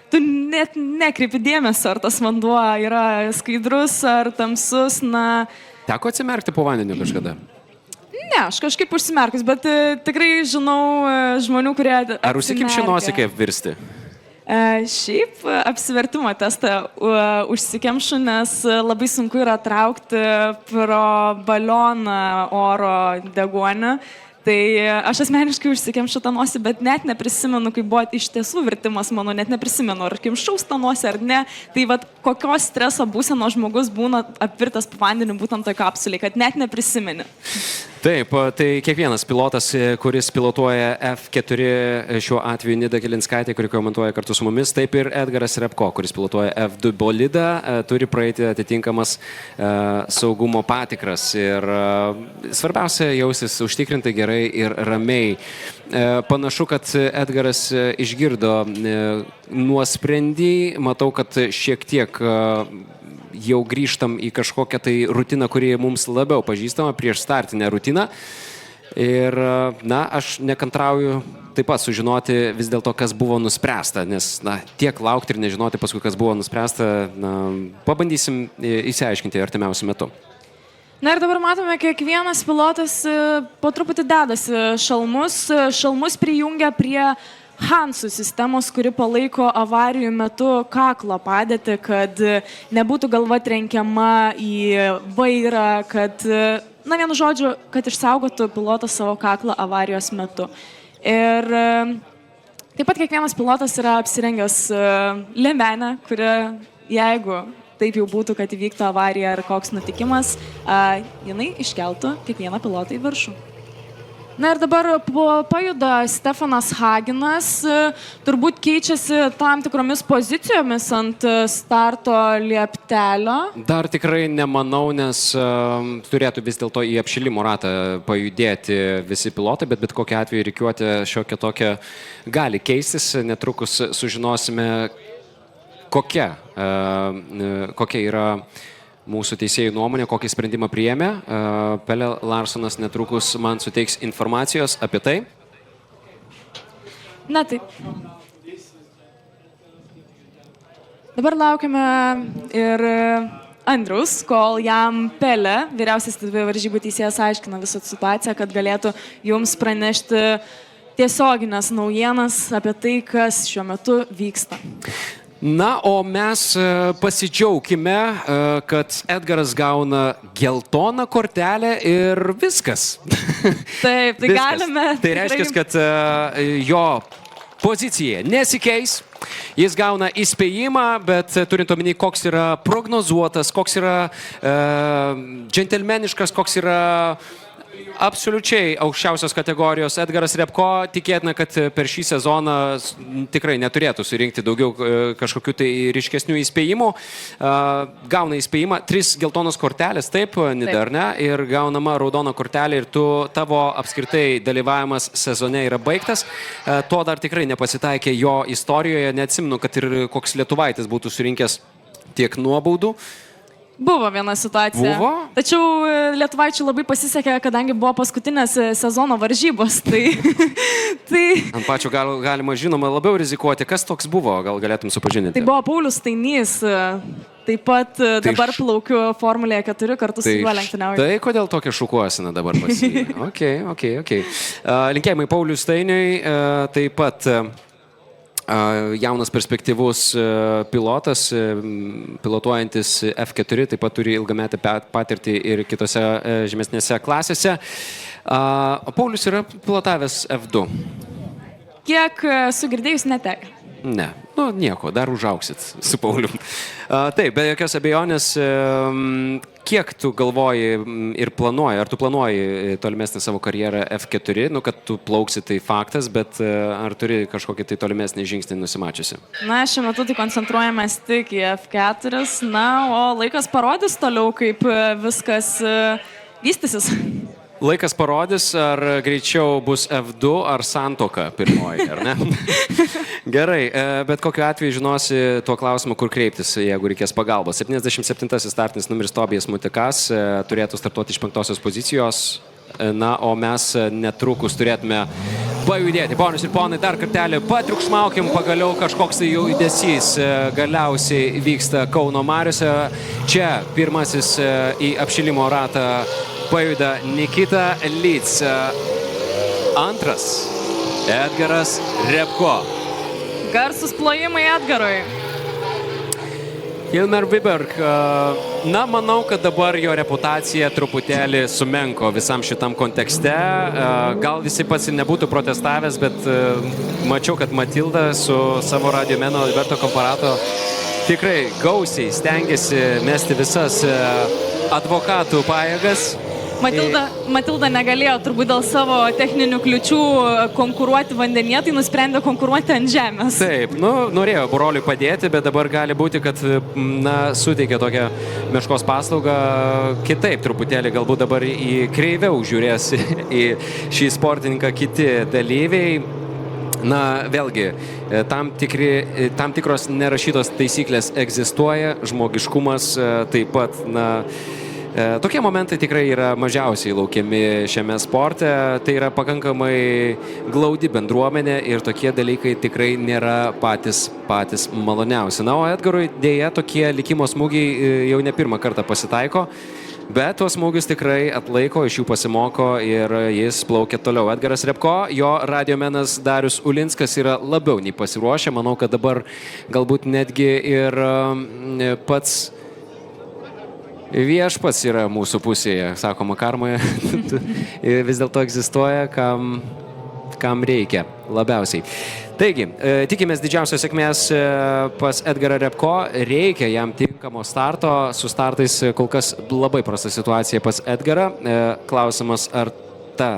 tu net nekreipi dėmesio, ar tas vanduo yra skaidrus ar tamsus, Teko atsimerkti po vandeniu kažkada? Ne, aš kažkaip užsimerkus, bet tikrai žinau žmonių, kurie Ar užsikimši nosį kaip virsti? Šiaip apsivertimo testą užsikemšu, nes labai sunku yra traukti pro balioną oro deguonį. Tai aš asmeniškai užsikemšu tą nosį, bet net neprisimenu, kaip buvo iš tiesų vertimas mano, net neprisimenu, ar kimšaus tą nosį ar ne. Tai vat kokios streso būsenos žmogus būna apvirtas po vandeniu būtent toj kapsulėj, kad net neprisimeni. Taip, tai kiekvienas pilotas, kuris pilotuoja F4, šiuo atveju Nida Kilinskaitė, kuri komentuoja kartu su mumis, taip ir Edgaras Repko, kuris pilotuoja F2 bolidą, turi praeiti atitinkamas saugumo patikras. Ir svarbiausia jausis užtikrintai gerai ir ramiai. Panašu, kad Edgaras išgirdo nuosprendį, matau, kad šiek tiek jau grįžtam į kažkokią tai rutiną, kuri mums labiau pažįstama, prieš startinę rutiną. Ir, aš nekantrauju taip pat sužinoti vis dėlto, kas buvo nuspręsta, nes, tiek laukti ir nežinoti paskui, kas buvo nuspręsta, pabandysim įsiaiškinti artimiausiu metu. Na ir dabar matome, kiekvienas pilotas po truputį dedasi šalmus prijungia prie Hansų sistemos, kuri palaiko avarijų metu kaklo padėtį, kad nebūtų galva trenkiama į vairą, kad, vienu žodžiu, kad išsaugotų pilotas savo kaklą avarijos metu. Ir taip pat kiekvienas pilotas yra apsirengęs liemenę, kuri, jeigu taip jau būtų, kad įvyktų avarija ar koks nutikimas, jinai iškeltų kiekvieną pilotą į viršų. Na ir dabar pajuda Stefanas Haginas, turbūt keičiasi tam tikromis pozicijomis ant starto lieptelio. Dar tikrai nemanau, nes turėtų vis dėlto į apšilimo ratą pajudėti visi pilotai, bet kokia atveju rikiuotė šiokia tokia gali keistis. Netrukus sužinosime, kokia yra mūsų teisėjų nuomonė, kokį sprendimą priėmė. Pele Larsonas netrukus man suteiks informacijos apie tai. Na taip. Dabar laukiame ir Andriaus, kol jam Pele, vyriausias varžybų teisėjas, aiškina visą situaciją, kad galėtų jums pranešti tiesioginės naujienas apie tai, kas šiuo metu vyksta. Na, o mes pasidžiaukime, kad Edgaras gauna geltoną kortelę ir viskas. Taip, tai galime. Tai reiškia, kad jo pozicija nesikeis. Jis gauna įspėjimą, bet turint omeny, koks yra prognozuotas, koks yra džentelmeniškas, koks yra absoliučiai aukščiausios kategorijos Edgaras Repko, tikėtina, kad per šį sezoną tikrai neturėtų surinkti daugiau kažkokių tai ryškesnių įspėjimų. Gauna įspėjimą, 3 geltonos kortelės, taip, Nida, ar ne? Ir gaunama raudona kortelė ir tavo apskritai dalyvavimas sezone yra baigtas. To dar tikrai nepasitaikė jo istorijoje, neatsimenu, kad ir koks lietuvaitis būtų surinkęs tiek nuobaudų. Buvo viena situacija. Buvo? Tačiau lietuvaičiui labai pasisekė, kadangi buvo paskutinės sezono varžybos. Tai ant pačio galima, žinoma, labiau rizikuoti. Kas toks buvo? Gal galėtum supažindinti? Tai buvo Paulius Stainys. Taip pat dabar plaukiu Formulėje 4 kartu su juo lenktyniauju. Tai kodėl tokia šukuosina dabar pasijai? Ok. Linkėjimai Paulius Stainiui. Taip pat jaunas perspektyvus pilotas, pilotuojantis F4, taip pat turi ilgametę patirtį ir kitose žemesnėse klasėse. Paulius yra pilotavęs F2. Kiek sugirdėjus neteka? Ne, nieko, dar užauksit su Paulium. Taip, be jokios abejonės, kiek tu galvoji ir planuoji, ar tu planuoji tolimesnį savo karjerą F4, kad tu plauksi, tai faktas, bet ar turi kažkokį tai tolimesnį žingsnį nusimačiusi? Na, šiuo metu tai koncentruojamės tik į F4, o laikas parodys toliau, kaip viskas vystysis. Laikas parodys, ar greičiau bus F2 ar santuoka pirmoji, ar ne? Gerai, bet kokiu atveju žinosi tuo klausimu, kur kreiptis, jeigu reikės pagalbos. 77 startinis numeris Tobijas Mutikas turėtų startuoti iš 5 pozicijos. Na, o mes netrukus turėtume pajudėti. Ponios ir ponai, dar kartelį patriukšmaukim, pagaliau kažkoks tai jau judesys galiausiai vyksta Kauno mariose. Čia pirmasis į apšilimo ratą pajuda Nikita Lyc. Antras Edgaras Repko. Garsus plojimai Edgarui. Ilmer Viberg, na, manau, kad dabar jo reputacija truputėlį sumenko visam šitam kontekste. Gal visi pats ir nebūtų protestavęs, bet mačiau, kad Matilda su savo radiomenu Alberto Comparato tikrai gausiai stengiasi mesti visas advokatų pajėgas. Matilda negalėjo turbūt dėl savo techninių kliučių konkuruoti vandenyje, tai nusprendė konkuruoti ant žemės. Taip, norėjo broliui padėti, bet dabar gali būti, kad suteikia tokią meškos paslaugą kitaip truputėlį, galbūt dabar į kreiviau žiūrės į šį sportininką kiti dalyviai. Na, vėlgi, tam tikros nerašytos taisyklės egzistuoja, žmogiškumas taip pat, tokie momentai tikrai yra mažiausiai laukiami šiame sporte. Tai yra pakankamai glaudi bendruomenė ir tokie dalykai tikrai nėra patys maloniausi. Na, o Edgarui dėja tokie likimo smūgiai jau ne pirmą kartą pasitaiko, bet tuos smūgius tikrai atlaiko, iš jų pasimoko ir jis plaukia toliau. Edgaras Repko, jo radiomenas Darius Ulinskas yra labiau nei pasiruošę. Manau, kad dabar galbūt netgi ir pats viešpats yra mūsų pusėje, sakoma, karmoje. Vis dėlto egzistuoja, kam reikia labiausiai. Taigi, tikimės didžiausios sėkmės pas Edgarą Repko. Reikia jam tinkamo starto. Su startais kol kas labai prasta situacija pas Edgarą. Klausimas, ar ta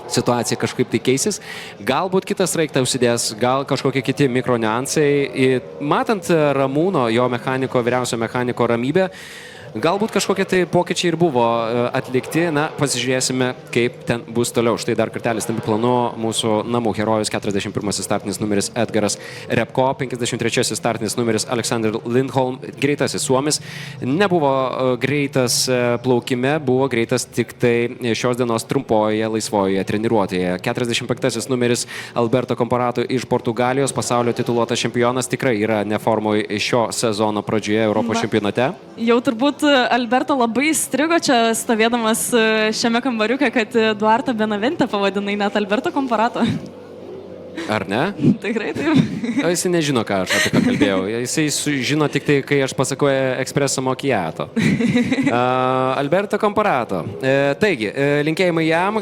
situacija kažkaip tai keisis. Galbūt kitas sraigtą užsidės, gal kažkokie kiti mikroniuansai. Matant Ramūno, jo mechaniko, vyriausio mechaniko ramybę, galbūt kažkokie tai pokyčiai ir buvo atlikti. Na, pasižiūrėsime, kaip ten bus toliau. Štai dar kartelį stambiu planu mūsų namų herojus 41 startinis numeris Edgaras Repko, 53 startinis numeris Alexander Lindholm, greitasis suomis. Nebuvo greitas plaukime, buvo greitas tik tai šios dienos trumpoje laisvoje treniruotėje. 45 numeris Alberto Comparato iš Portugalijos, pasaulio tituluotas čempionas, tikrai yra neformoje šio sezono pradžioje Europos čempionate. Jau turbūt Alberto labai strigo čia stovėdamas šiame kambariuke, kad Duartą Benaventę pavadinai net Alberto Comparato. Ar ne? Tikrai taip. Jis nežino, ką aš apie ką kalbėjau. Jis žino tik tai, kai aš pasakau Espresso Macchiato. Alberto Comparato. Taigi, linkėjimai jam.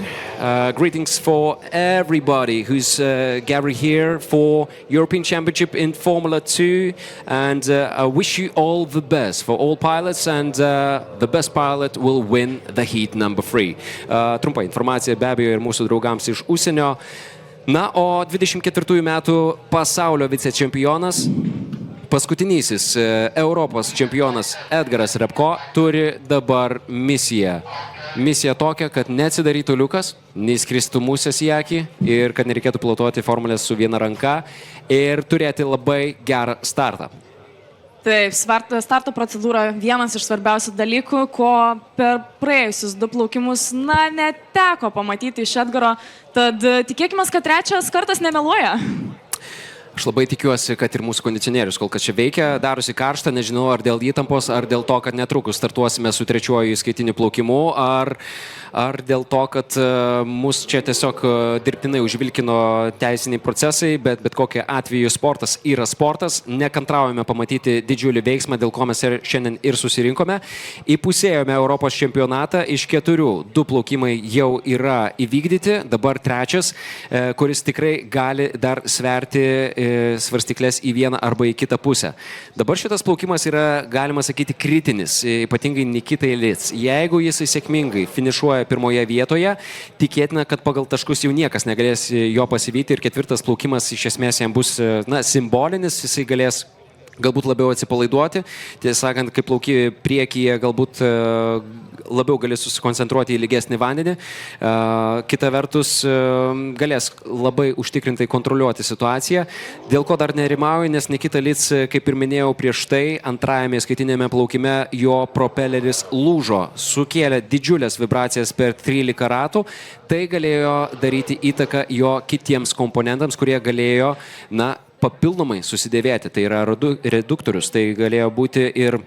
Greetings for everybody who's gathered here for European Championship in Formula 2. And I wish you all the best for all pilots. And the best pilot will win the heat number 3. Trumpa informacija be abejo ir mūsų draugams iš užsienio. Na, o 24 metų pasaulio vicečempionas, paskutinysis Europos čempionas Edgaras Repko turi dabar misiją. Misija tokia, kad neatsidarytų liukas, neįskristų musės į akį ir kad nereikėtų pilotuoti formulės su viena ranka ir turėti labai gerą startą. Taip, starto procedūra vienas iš svarbiausių dalykų, ko per praėjusius 2 plaukimus, neteko pamatyti iš Edgaro. Tad tikėkime, kad trečias kartas nemeluoja. Aš labai tikiuosi, kad ir mūsų kondicionierius kol kas čia veikia, darosi karštą, nežinau, ar dėl įtampos, ar dėl to, kad netrukus startuosime su trečiuoju įskaitiniu plaukimu, ar dėl to, kad mus čia tiesiog dirbtinai užvilkino teisiniai procesai, bet kokiu atveju sportas yra sportas. Nekantraujame pamatyti didžiulį veiksmą, dėl ko mes šiandien ir susirinkome. Įpusėjome Europos čempionatą, iš 4 2 plaukimai jau yra įvykdyti, dabar trečias, kuris tikrai gali dar sverti svarstyklės į vieną arba į kitą pusę. Dabar šitas plaukimas yra, galima sakyti, kritinis, ypatingai Nikitai Lic. Jeigu jis sėkmingai finišuoja pirmoje vietoje, tikėtina, kad pagal taškus jau niekas negalės jo pasivyti ir 4 plaukimas iš esmės jam bus simbolinis, jisai galės galbūt labiau atsipalaiduoti. Tiesą sakant, kai plauki priekyje, galbūt labiau galės susikoncentruoti į lygesnį vandenį. Kita vertus, galės labai užtikrintai kontroliuoti situaciją. Dėl ko dar nerimauju, nes Nikita Lic, kaip ir minėjau prieš tai, antrajame skaitinėme plaukime jo propeleris lūžo, sukėlė didžiulės vibracijas per 13 ratų. Tai galėjo daryti įtaką jo kitiems komponentams, kurie galėjo, papildomai susidėvėti. Tai yra reduktorius, tai galėjo būti ir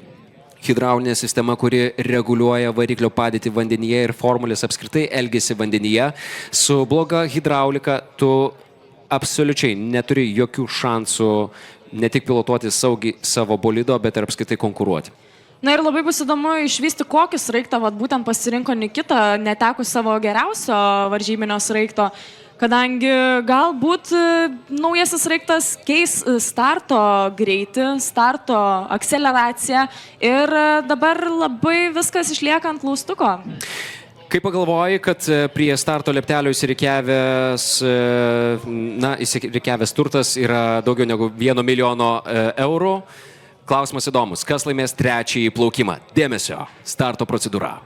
hidraulinė sistema, kuri reguliuoja variklio padėtį vandenyje ir formulės apskritai elgesi vandenyje. Su bloga hidraulika tu absoliučiai neturi jokių šansų ne tik pilotuoti saugiai savo bolido, bet ir apskritai konkuruoti. Na ir labai bus įdomu išvysti, kokį sraigtą būtent pasirinko Nikita, netekus savo geriausio varžybinio sraigto, kadangi galbūt naujasis sraigtas keis starto greitį, starto akceleraciją ir dabar labai viskas išlieka ant klaustuko. Kai pagalvoji, kad prie starto leptelio įsirikiavęs turtas yra daugiau negu 1 milijono eurų, klausimas įdomus. Kas laimės trečiąjį plaukimą? Dėmesio, starto procedūra.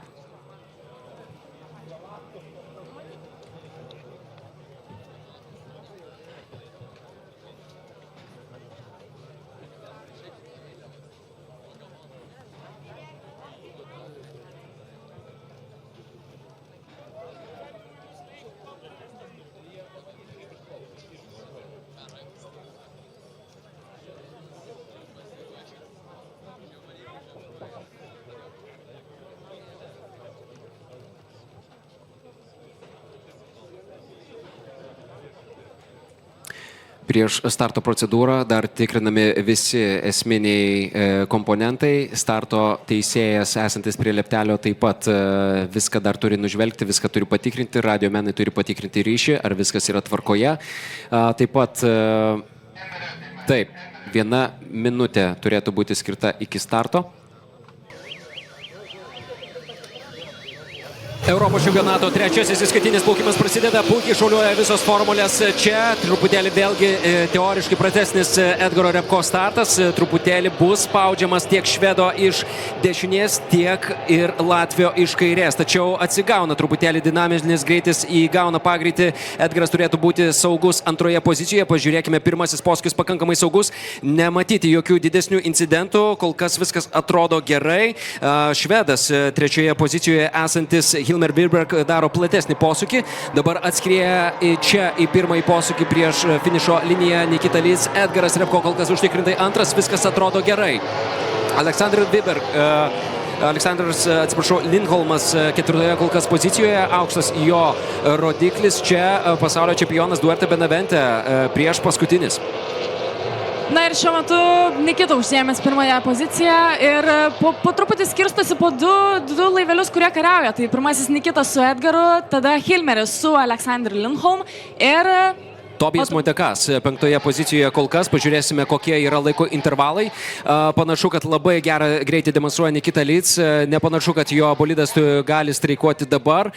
Prieš starto procedūrą dar tikrinami visi esminiai komponentai. Starto teisėjas esantis prie leptelio taip pat viską dar turi nužvelgti, viską turi patikrinti, radiomenai turi patikrinti ryšį, ar viskas yra tvarkoje. Taip pat, taip, 1 minutė turėtų būti skirta iki starto. Europos čempionato trečiasis įskaitinis plaukimas prasideda, puikiai šauliuoja visos formulės čia, truputėlį vėlgi teoriškai pratesnis Edgaro Repko startas, truputėlį bus spaudžiamas tiek švedo iš dešinės, tiek ir Latvio iš kairės, tačiau atsigauna truputėlį dinaminis greitis, įgauna pagreitį, Edgaras turėtų būti saugus antroje pozicijoje, pažiūrėkime, pirmasis posūkis pakankamai saugus, nematyti jokių didesnių incidentų, kol kas viskas atrodo gerai, švedas trečioje pozicijoje esantis Hilmer Wiberg daro platesnį posūkį. Dabar atskrieja čia į pirmąjį posūkį prieš finišo liniją Nikita Lyz. Edgaras Repko kol kas užtikrintai antras, viskas atrodo gerai. Lindholmas ketvirtoje kol kas pozicijoje, aukštas jo rodiklis. Čia pasaulio čempionas Duarte Benavente prieš paskutinis. Na ir šiuo metu Nikita užsiėmęs pirmąją poziciją ir po truputį skirstosi po du laivelius, kurie kariauja. Tai pirmasis Nikita su Edgaru, tada Hilmeris su Aleksandr Lindholm ir Tobijas Montekas penktoje pozicijoje kol kas. Pažiūrėsime, kokie yra laiko intervalai. Panašu, kad labai gerą greitį demonstruoja Nikita Lyz. Nepanašu, kad jo bolidas gali streikuoti dabar.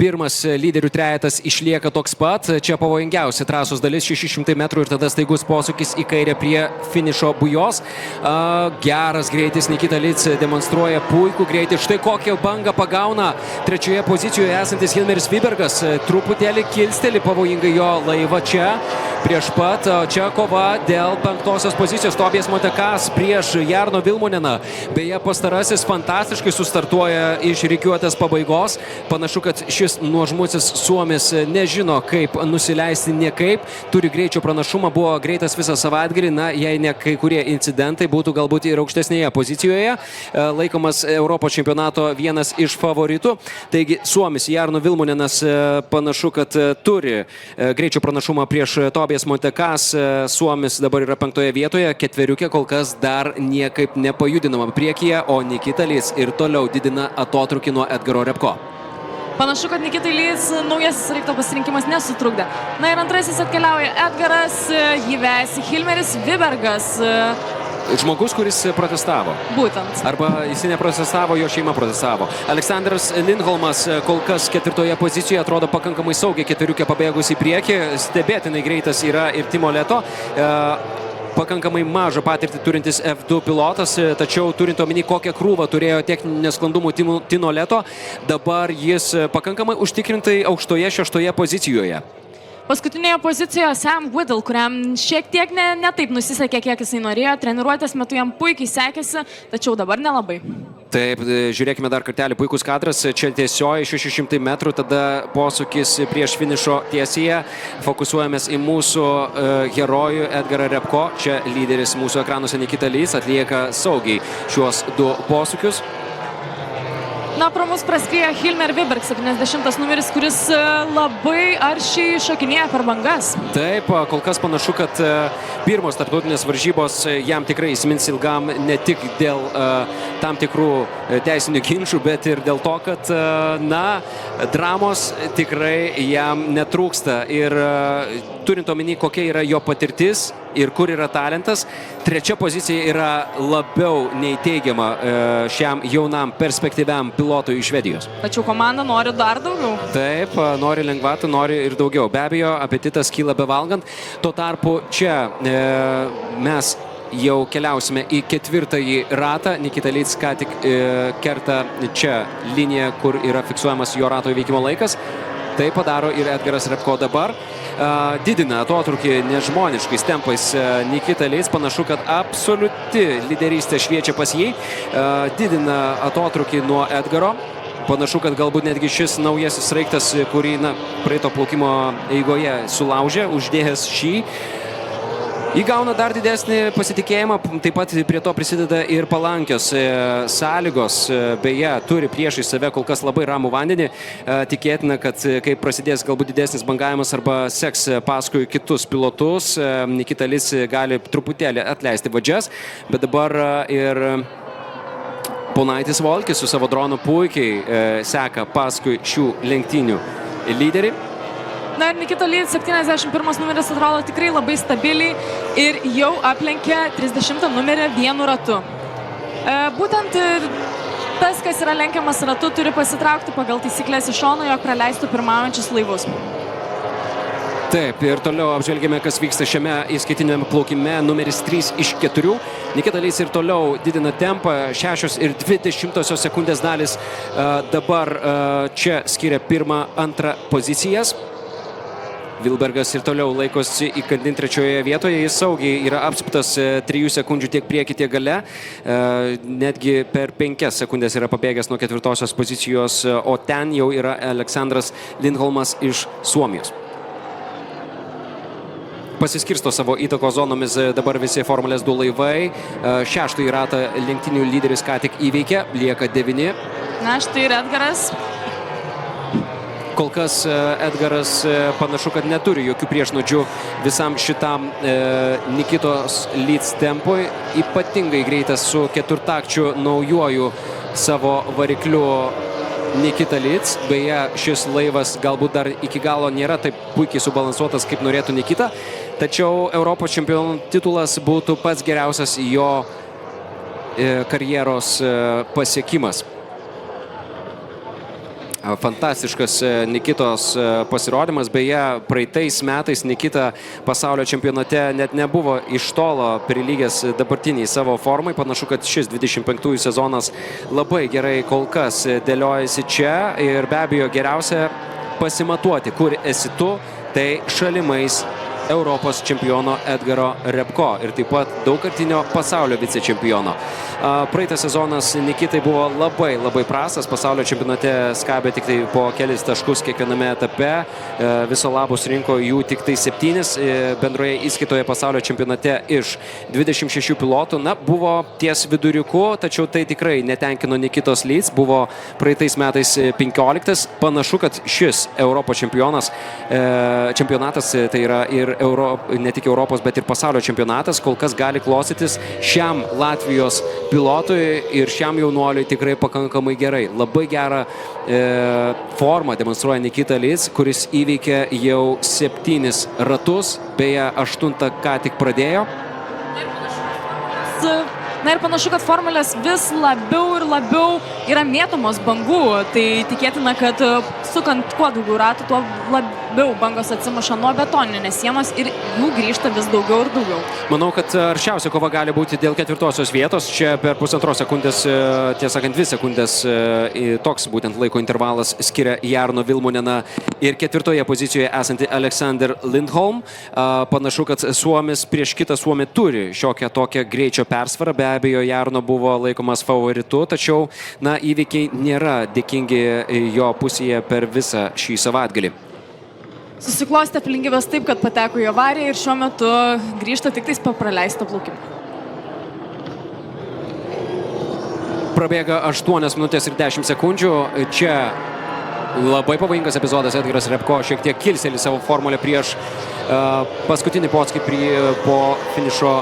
Pirmas lyderių trejetas išlieka toks pat. Čia pavojingiausia trasos dalis 600 metrų ir tada staigus posūkis į kairę prie finišo bujos. Geras greitis Nikita Lyz demonstruoja puikų greitį. Štai kokią bangą pagauna trečioje pozicijoje esantis Hilmeris Wibergas. Truputėlį kilsteli pavojingai jo laivą čia prieš pat, čia kova dėl penktosios pozicijos. Tobijas Montekas prieš Jarno Vilmoneną. Beje, pastarasis fantastiškai sustartuoja iš rikiuotės pabaigos. Panašu, kad šis nuožmusis suomis nežino, kaip nusileisti niekaip. Turi greičio pranašumą, buvo greitas visą savaitgalį. Na, jei ne kai kurie incidentai, būtų galbūt ir aukštesnėje pozicijoje. Laikomas Europos čempionato vienas iš favoritų. Taigi, suomis Jarno Vilmonenas panašu, kad turi greičio pranašumą prieš Tobijas Montekas. Suomis dabar yra penktoje vietoje, ketveriukė kol kas dar niekaip nepajudinama priekyje, o Nikita Lyz ir toliau didina atotrūkį nuo Edgaro Repko. Panašu, kad Nikitai Lyz naujasis sraigto pasirinkimas nesutrukdė. Na ir antrasis atkeliauja Edgaras, jį vesi Hilmeris Wibergas. Žmogus, kuris protestavo. Būtent. Arba jis neprotestavo, jo šeima protestavo. Aleksandras Lindholmas kol kas ketvirtoje pozicijoje atrodo pakankamai saugiai, ketveriukė pabėgus į priekį. Stebėtinai greitas yra ir Timo Leto. Pakankamai mažą patirtį turintis F2 pilotas, tačiau turint omeny, kokią krūvą turėjo techninių nesklandumų Timo Leto, dabar jis pakankamai užtikrintai aukštoje šeštoje pozicijoje. Paskutinėje pozicijoje Sam Whittle, kuriam šiek tiek ne taip nusisekė, kiek jisai norėjo. Treniruotės metu jam puikiai sekėsi, tačiau dabar nelabai. Taip, žiūrėkime dar kartelį, puikus kadras. Čia tiesioji 600 metrų, tada posūkis prieš finišo tiesiąją. Fokusuojamės į mūsų herojų Edgarą Repko. Čia lyderis mūsų ekranuose Nikita Lyz atlieka saugiai šiuos du posūkius. Na, pro mus praskrieja Hilmer Viberg, 70 numeris, kuris labai aršiai šokinėja per bangas. Taip, kol kas panašu, kad pirmos tarptautinės varžybos jam tikrai įsimins ilgam ne tik dėl tam tikrų teisinių ginčių, bet ir dėl to, kad, dramos tikrai jam netrūksta. Ir turint omeny, kokia yra jo patirtis ir kur yra talentas, trečia pozicija yra labiau neįteigiama šiam jaunam perspektyviam pilotui iš Švedijos. Tačiau komanda nori dar daugiau. Taip, nori lengvatų, nori ir daugiau. Be abejo, apetitas kyla bevalgant. Tuo tarpu čia mes jau keliausime į ketvirtąjį ratą. Nikita Lyc ką tik kerta čia liniją, kur yra fiksuojamas jo rato įveikimo laikas. Tai padaro ir Edgaras Repko dabar. Didina atotrūkį nežmoniškais tempais Nikita Lyc. Panašu, kad absoliuti lyderystė šviečia pas jį. Didina atotrūkį nuo Edgaro. Panašu, kad galbūt netgi šis naujasis sraigtas, kurį praeito plaukimo eigoje sulaužė, uždėjęs šį, įgauna dar didesnį pasitikėjimą. Taip pat prie to prisideda ir palankios sąlygos. Beje, turi priešai save kol kas labai ramų vandenį. Tikėtina, kad kai prasidės galbūt didesnis bangavimas arba seks paskui kitus pilotus, Nikita Lyc gali truputėlį atleisti vadžias, bet dabar ir Ponaitis Volkis su savo dronu puikiai seka paskui šių lenktynių lyderį. Na ir Nikita Lyc, 71 numeris, atrodo tikrai labai stabiliai ir jau aplenkė 30 numerį vienu ratu. Būtent tas, kas yra lenkiamas ratu, turi pasitraukti pagal taisyklės iš šono, jog praleistų pirmaujančius laivus. Taip, ir toliau apžvelgėme, kas vyksta šiame įskaitiniame plaukime, numeris 3 iš 4. Nikita Lyc ir toliau didina tempą, 6,2 sekundės dalis dabar čia skiria pirmą, antrą pozicijas. Vilbergas ir toliau laikosi įkandin trečioje vietoje, jis saugiai yra apsuptas 3 sekundžių tiek prieki, tiek gale. Netgi per 5 sekundės yra pabėgęs nuo 4 pozicijos, o ten jau yra Aleksandras Lindholmas iš Suomijos. Pasiskirsto savo įtakos zonomis dabar visi Formulės 2 laivai. 6. ratą lenktynių lyderis ką tik įveikė, lieka 9. Na, štai ir Edgaras. Kol kas Edgaras panašu, kad neturi jokių priešnuodžių visam šitam Nikitos Lyc tempui. Ypatingai greitas su keturtakčiu naujuoju savo varikliu Nikita Lyc. Beje, šis laivas galbūt dar iki galo nėra taip puikiai subalansuotas, kaip norėtų Nikita. Tačiau Europos čempionų titulas būtų pats geriausias jo karjeros pasiekimas. Fantastiškas Nikitos pasirodymas. Beje, praeitais metais Nikita pasaulio čempionate net nebuvo iš tolo prilygęs dabartiniai savo formai. Panašu, kad šis 25-ųjų sezonas labai gerai kol kas dėliojasi čia. Ir be abejo, geriausia pasimatuoti, kur esi tu, tai šalimais Europos čempiono Edgaro Repko ir taip pat daugkartinio pasaulio vicečempiono. Praeitas sezonas Nikitai buvo labai prastas. Pasaulio čempionate skabė tik tai po kelis taškus kiekviename etape. Viso labus rinko jų tik tai 7. Bendroje įskaitoje pasaulio čempionate iš 26 pilotų. Na, buvo ties viduriuku, tačiau tai tikrai netenkino Nikitos Lyc. Buvo praeitais metais 15. Panašu, kad šis Europos čempionatas, tai yra ir ne tik Europos, bet ir pasaulio čempionatas, kol kas gali klostytis šiam Latvijos pilotui ir šiam jaunuoliui tikrai pakankamai gerai. Labai gerą formą demonstruoja Nikita Lyc, kuris įveikė jau 7 ratus, beje 8 ką tik pradėjo. Na ir panašu, kad formulės vis labiau ir labiau yra mėtomos bangų. Tai tikėtina, kad sukant kuo daugiau ratų, tuo labiau bangos atsimuša nuo betoninės sienos ir jų grįžta vis daugiau ir daugiau. Manau, kad aršiausia kova gali būti dėl 4 vietos. Čia per 1,5 sekundės, tiesąkant 2 sekundės, toks būtent laiko intervalas skiria Jarno Vilmuneną ir 4 pozicijoje esantį Alexander Lindholm. Panašu, kad Suomis prieš kitą Suomį turi šiokią tokią greičio persvarą. Be abejo, Jarno buvo laikomas favoritu, tačiau įvykiai nėra dėkingi jo pusėje per visą šį savaitgalį. Susiklostė aplinkybės taip, kad pateko į avariją ir šiuo metu grįžta tik tais po praleisto plaukimo. prabėga 8 minutės ir 10 sekundžių. Čia labai pavojingas epizodas. Edgaras Repko šiek tiek kilsteli savo formulę prieš paskutinį potskį po finišo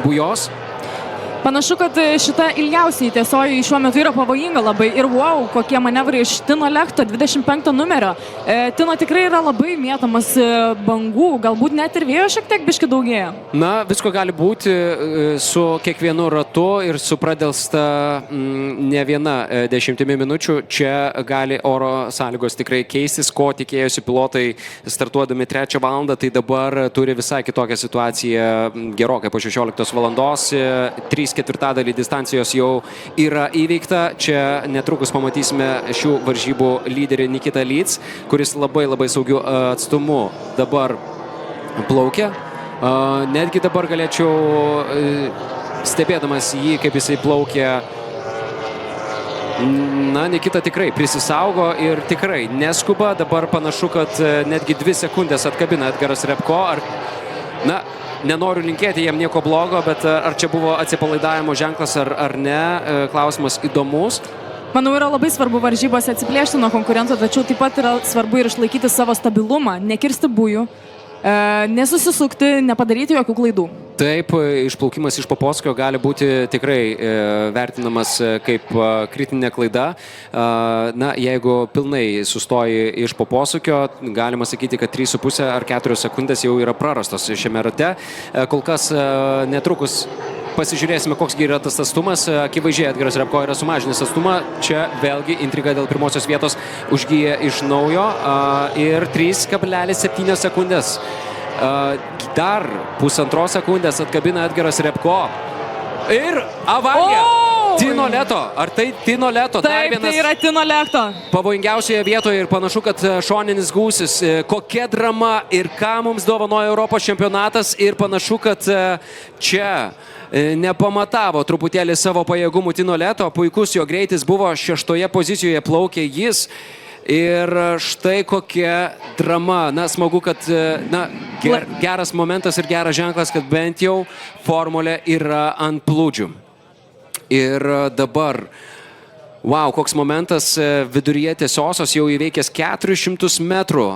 bujos. Panašu, kad šita ilgiausiai tiesioji šiuo metu yra pavojinga labai. Ir wow, kokie manevrai iš Tino Lechto, 25 numerio. Tino tikrai yra labai mėtomas bangų, galbūt net ir vėjo šiek tiek biški daugėja. Na, visko gali būti su kiekvienu ratu ir su pradelsta ne viena 10 minučių. Čia gali oro sąlygos tikrai keistis, ko tikėjosi pilotai startuodami 3 valandą, tai dabar turi visai kitokią situaciją gerokai po 16 valandos. 3/4 distancijos jau yra įveikta. Čia netrukus pamatysime šių varžybų lyderį Nikitą Lyc, kuris labai saugiu atstumu dabar plaukia. Netgi dabar galėčiau, stebėdamas jį, kaip jisai plaukia, na, Nikita tikrai prisisaugo ir tikrai neskuba. Dabar panašu, kad netgi 2 sekundės atkabina Edgaras Repko. Na, nenoriu linkėti jam nieko blogo, bet ar čia buvo atsipalaidavimo ženklas ar ne, klausimas įdomus. Manau, yra labai svarbu varžybose atsiplėšti nuo konkurento, tačiau taip pat yra svarbu ir išlaikyti savo stabilumą, nekirsti bujų, nesusisukti, nepadaryti jokių klaidų. Taip, išplaukimas iš Poposkio gali būti tikrai vertinamas kaip kritinė klaida. Na, jeigu pilnai sustoji iš Poposukio, galima sakyti, kad 3,5 ar 4 sekundės jau yra prarastos šiame rate. Kol kas netrukus pasižiūrėsime, koks yra tas atstumas. Akivaizdžiai Edgaras Repko yra sumažinęs atstumą. Čia vėlgi intriga dėl pirmosios vietos užgyja iš naujo. Ir 3,7 sekundės. Dar 1,5 sekundės atkabina Edgaras Repko. Ir avarija. Tino Leto. Ar tai Tino Leto? Taip, tai yra Tino Leto. Pavojingiausioje vietoje ir panašu, kad šoninis gūsis. Kokia drama ir ką mums dovanoja Europos čempionatas. Ir panašu, kad čia nepamatavo truputėlį savo pajėgumų Tino Leto. Puikus jo greitis buvo, 6 pozicijoje plaukė jis. Ir štai kokia drama. Na, smagu, kad geras momentas ir geras ženklas, kad bent jau formulė yra ant plūdžių. Ir dabar, wow, koks momentas, viduryje tiesiosios jau įveikęs 400 metrų.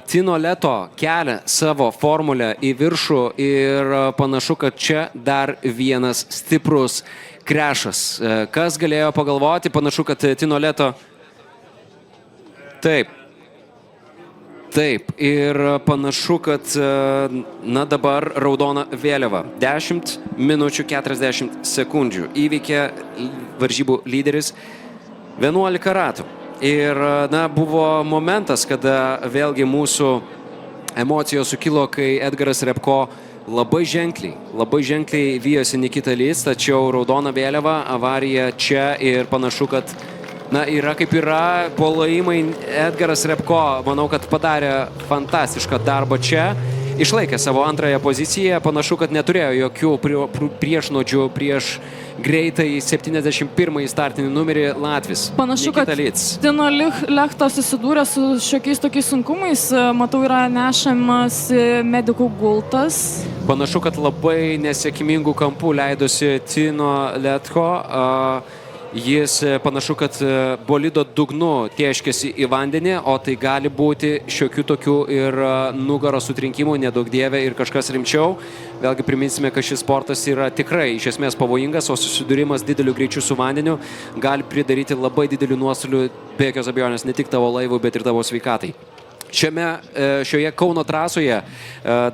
Tino Leto kelia savo formulę į viršų ir panašu, kad čia dar vienas stiprus krešas. Kas galėjo pagalvoti, panašu, kad Tino Leto... Taip. Ir panašu, kad, na, dabar raudona vėliava. 10 minučių 40 sekundžių. Įveikė varžybų lyderis 11 ratų. Ir, na, buvo momentas, kada vėlgi mūsų emocijos sukilo, kai Edgaras Repko labai ženkliai vijosi Nikitą Lyc, tačiau raudona vėliava, avarija čia ir panašu, kad na, yra kaip yra, polaimai Edgaras Repko, manau, kad padarė fantastišką darbą čia. Išlaikė savo antrąją poziciją, panašu, kad neturėjo jokių priešnuodžių prieš greitai 71 startinį numerį Latvis. Panašu, kad Tino Lechto susidūrė su šiokiais tokiais sunkumais. Matau, yra nešamas medikų gultas. Panašu, kad labai nesėkmingų kampų leidosi Tino Letko. Jis panašu, kad bolido dugnu tieškėsi į vandenį, o tai gali būti šiokių tokių ir nugaros sutrinkimų, nedaug dievė ir kažkas rimčiau. Vėlgi priminsime, kad šis sportas yra tikrai iš esmės pavojingas, o susidūrimas dideliu greičiu su vandeniu gali pridaryti labai didelių nuostolių, be jokios abejonės, ne tik tavo laivui, bet ir tavo sveikatai. Šioje Kauno trasoje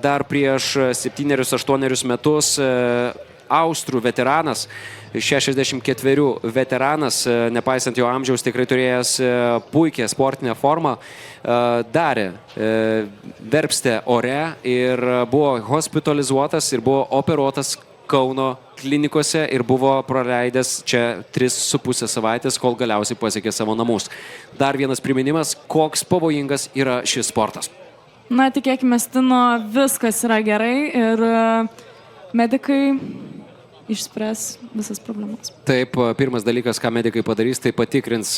dar prieš 7-8 metus austrų veteranas, 64 veteranas, nepaisant jo amžiaus, tikrai turėjęs puikią sportinę formą, darė verpstę ore ir buvo hospitalizuotas ir buvo operuotas Kauno klinikose ir buvo praleidęs čia 3,5 savaitės, kol galiausiai pasiekė savo namus. Dar vienas priminimas, koks pavojingas yra šis sportas. Na, tikėkime, Tino, viskas yra gerai ir medikai išspręs visas problemas. Taip, pirmas dalykas, ką medikai padarys, tai patikrins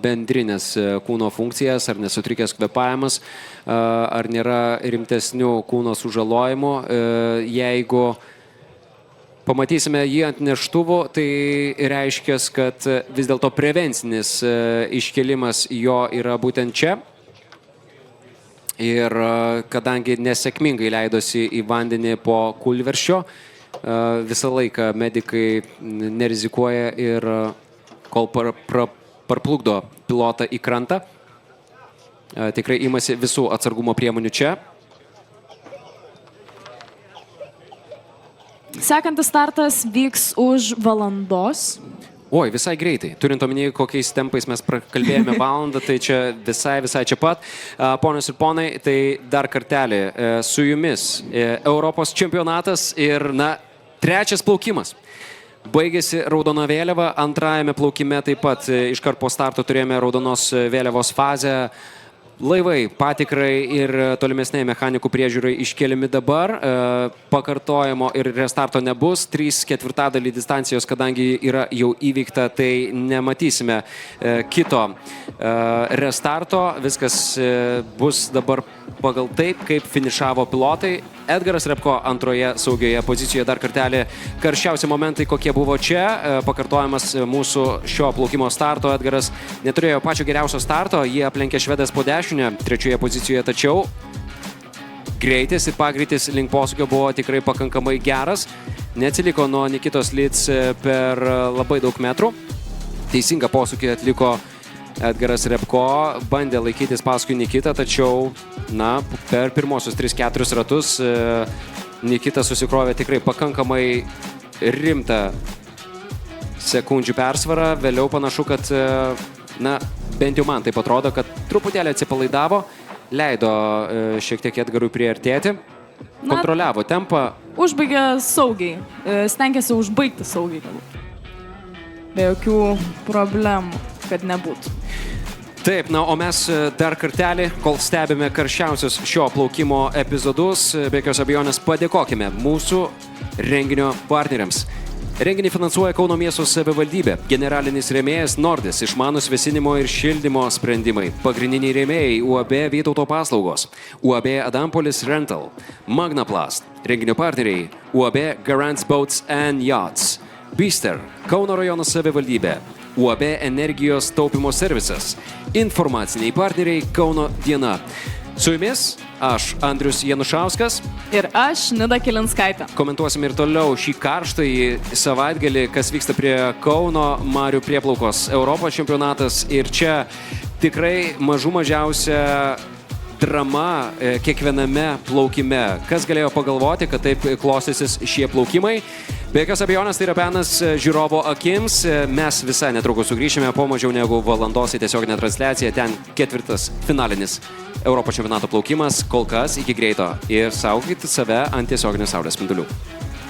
bendrinės kūno funkcijas, ar nesutrikęs kvėpavimas, ar nėra rimtesnių kūno sužalojimų. Jeigu pamatysime jį ant neštuvų, tai reiškia, kad vis dėlto prevencinis iškelimas jo yra būtent čia. Ir kadangi nesėkmingai leidosi į vandenį po kūlveršio, visą laiką medikai nerizikuoja ir kol parplukdo pilotą į krantą, tikrai imasi visų atsargumo priemonių čia. Sekantis startas vyks už valandos. Oi, visai greitai. Turint omenyje, kokiais tempais mes prakalbėjome valandą, tai čia visai čia pat. Ponios ir ponai, tai dar kartelį su jumis Europos čempionatas ir, trečias plaukimas. Baigėsi raudona vėliava, antrajame plaukime taip pat iškart po starto turėjome raudonos vėliavos fazę. Laivai patikrai ir tolimesniai mechanikų priežiūrai iškeliami dabar. Pakartojimo ir restarto nebus. 3/4 distancijos, kadangi yra jau įvykta, tai nematysime kito restarto. Viskas bus dabar pagal taip, kaip finišavo pilotai. Edgaras Repko antroje saugioje pozicijoje. Dar kartelį karščiausi momentai, kokie buvo čia. Pakartojimas mūsų šio plaukimo starto. Edgaras neturėjo pačio geriausio starto. Jie aplenkė švedas po dešinę, trečioje pozicijoje, tačiau greitis ir pagreitis link posūkio buvo tikrai pakankamai geras. Neatsiliko nuo Nikitos Lic per labai daug metrų. Teisingą posūkį atliko Edgaras Repko, bandė laikytis paskui Nikitą, tačiau per pirmosius 3-4 ratus Nikita susikrovė tikrai pakankamai rimtą sekundžių persvarą. Vėliau panašu, kad bent jau man taip atrodo, kad truputėlį atsipalaidavo, leido šiek tiek Edgarui priartėti, kontroliavo tempą. Užbaigė saugiai, stengiasi užbaigti saugiai. Be jokių problemų, kad nebūtų. Taip, o mes dar kartelį, kol stebime karščiausius šio plaukimo epizodus, be jokios abejonės padėkokime mūsų renginio partneriams. Renginį finansuoja Kauno miesto savivaldybė, generalinis rėmėjas Nordis, išmanus vėsinimo ir šildymo sprendimai, pagrindiniai rėmėjai UAB Vytauto paslaugos, UAB Adampolis Rental, Magnaplast, renginio partneriai UAB Garants Boats and Yachts, Bister, Kauno rajono savivaldybė, UAB Energijos taupimo servisas, informaciniai partneriai Kauno diena. Su jumis aš, Andrius Janušauskas. Ir aš, Nida Kilinskaitė. Komentuosime ir toliau šį karštąjį savaitgalį, kas vyksta prie Kauno marių prieplaukos Europos čempionatas. Ir čia tikrai mažiausia drama kiekviename plaukime. Kas galėjo pagalvoti, kad taip klostysis šie plaukimai? Be jokios abejonės tai yra penas žiūrovo akims. Mes visai netrukus sugrįšime po mažiau negu valandos į tiesioginę transliaciją. Ten 4. finalinis Europos čempionato plaukimas. Kol kas iki greito ir saugokite save ant tiesioginės saulės spindulių.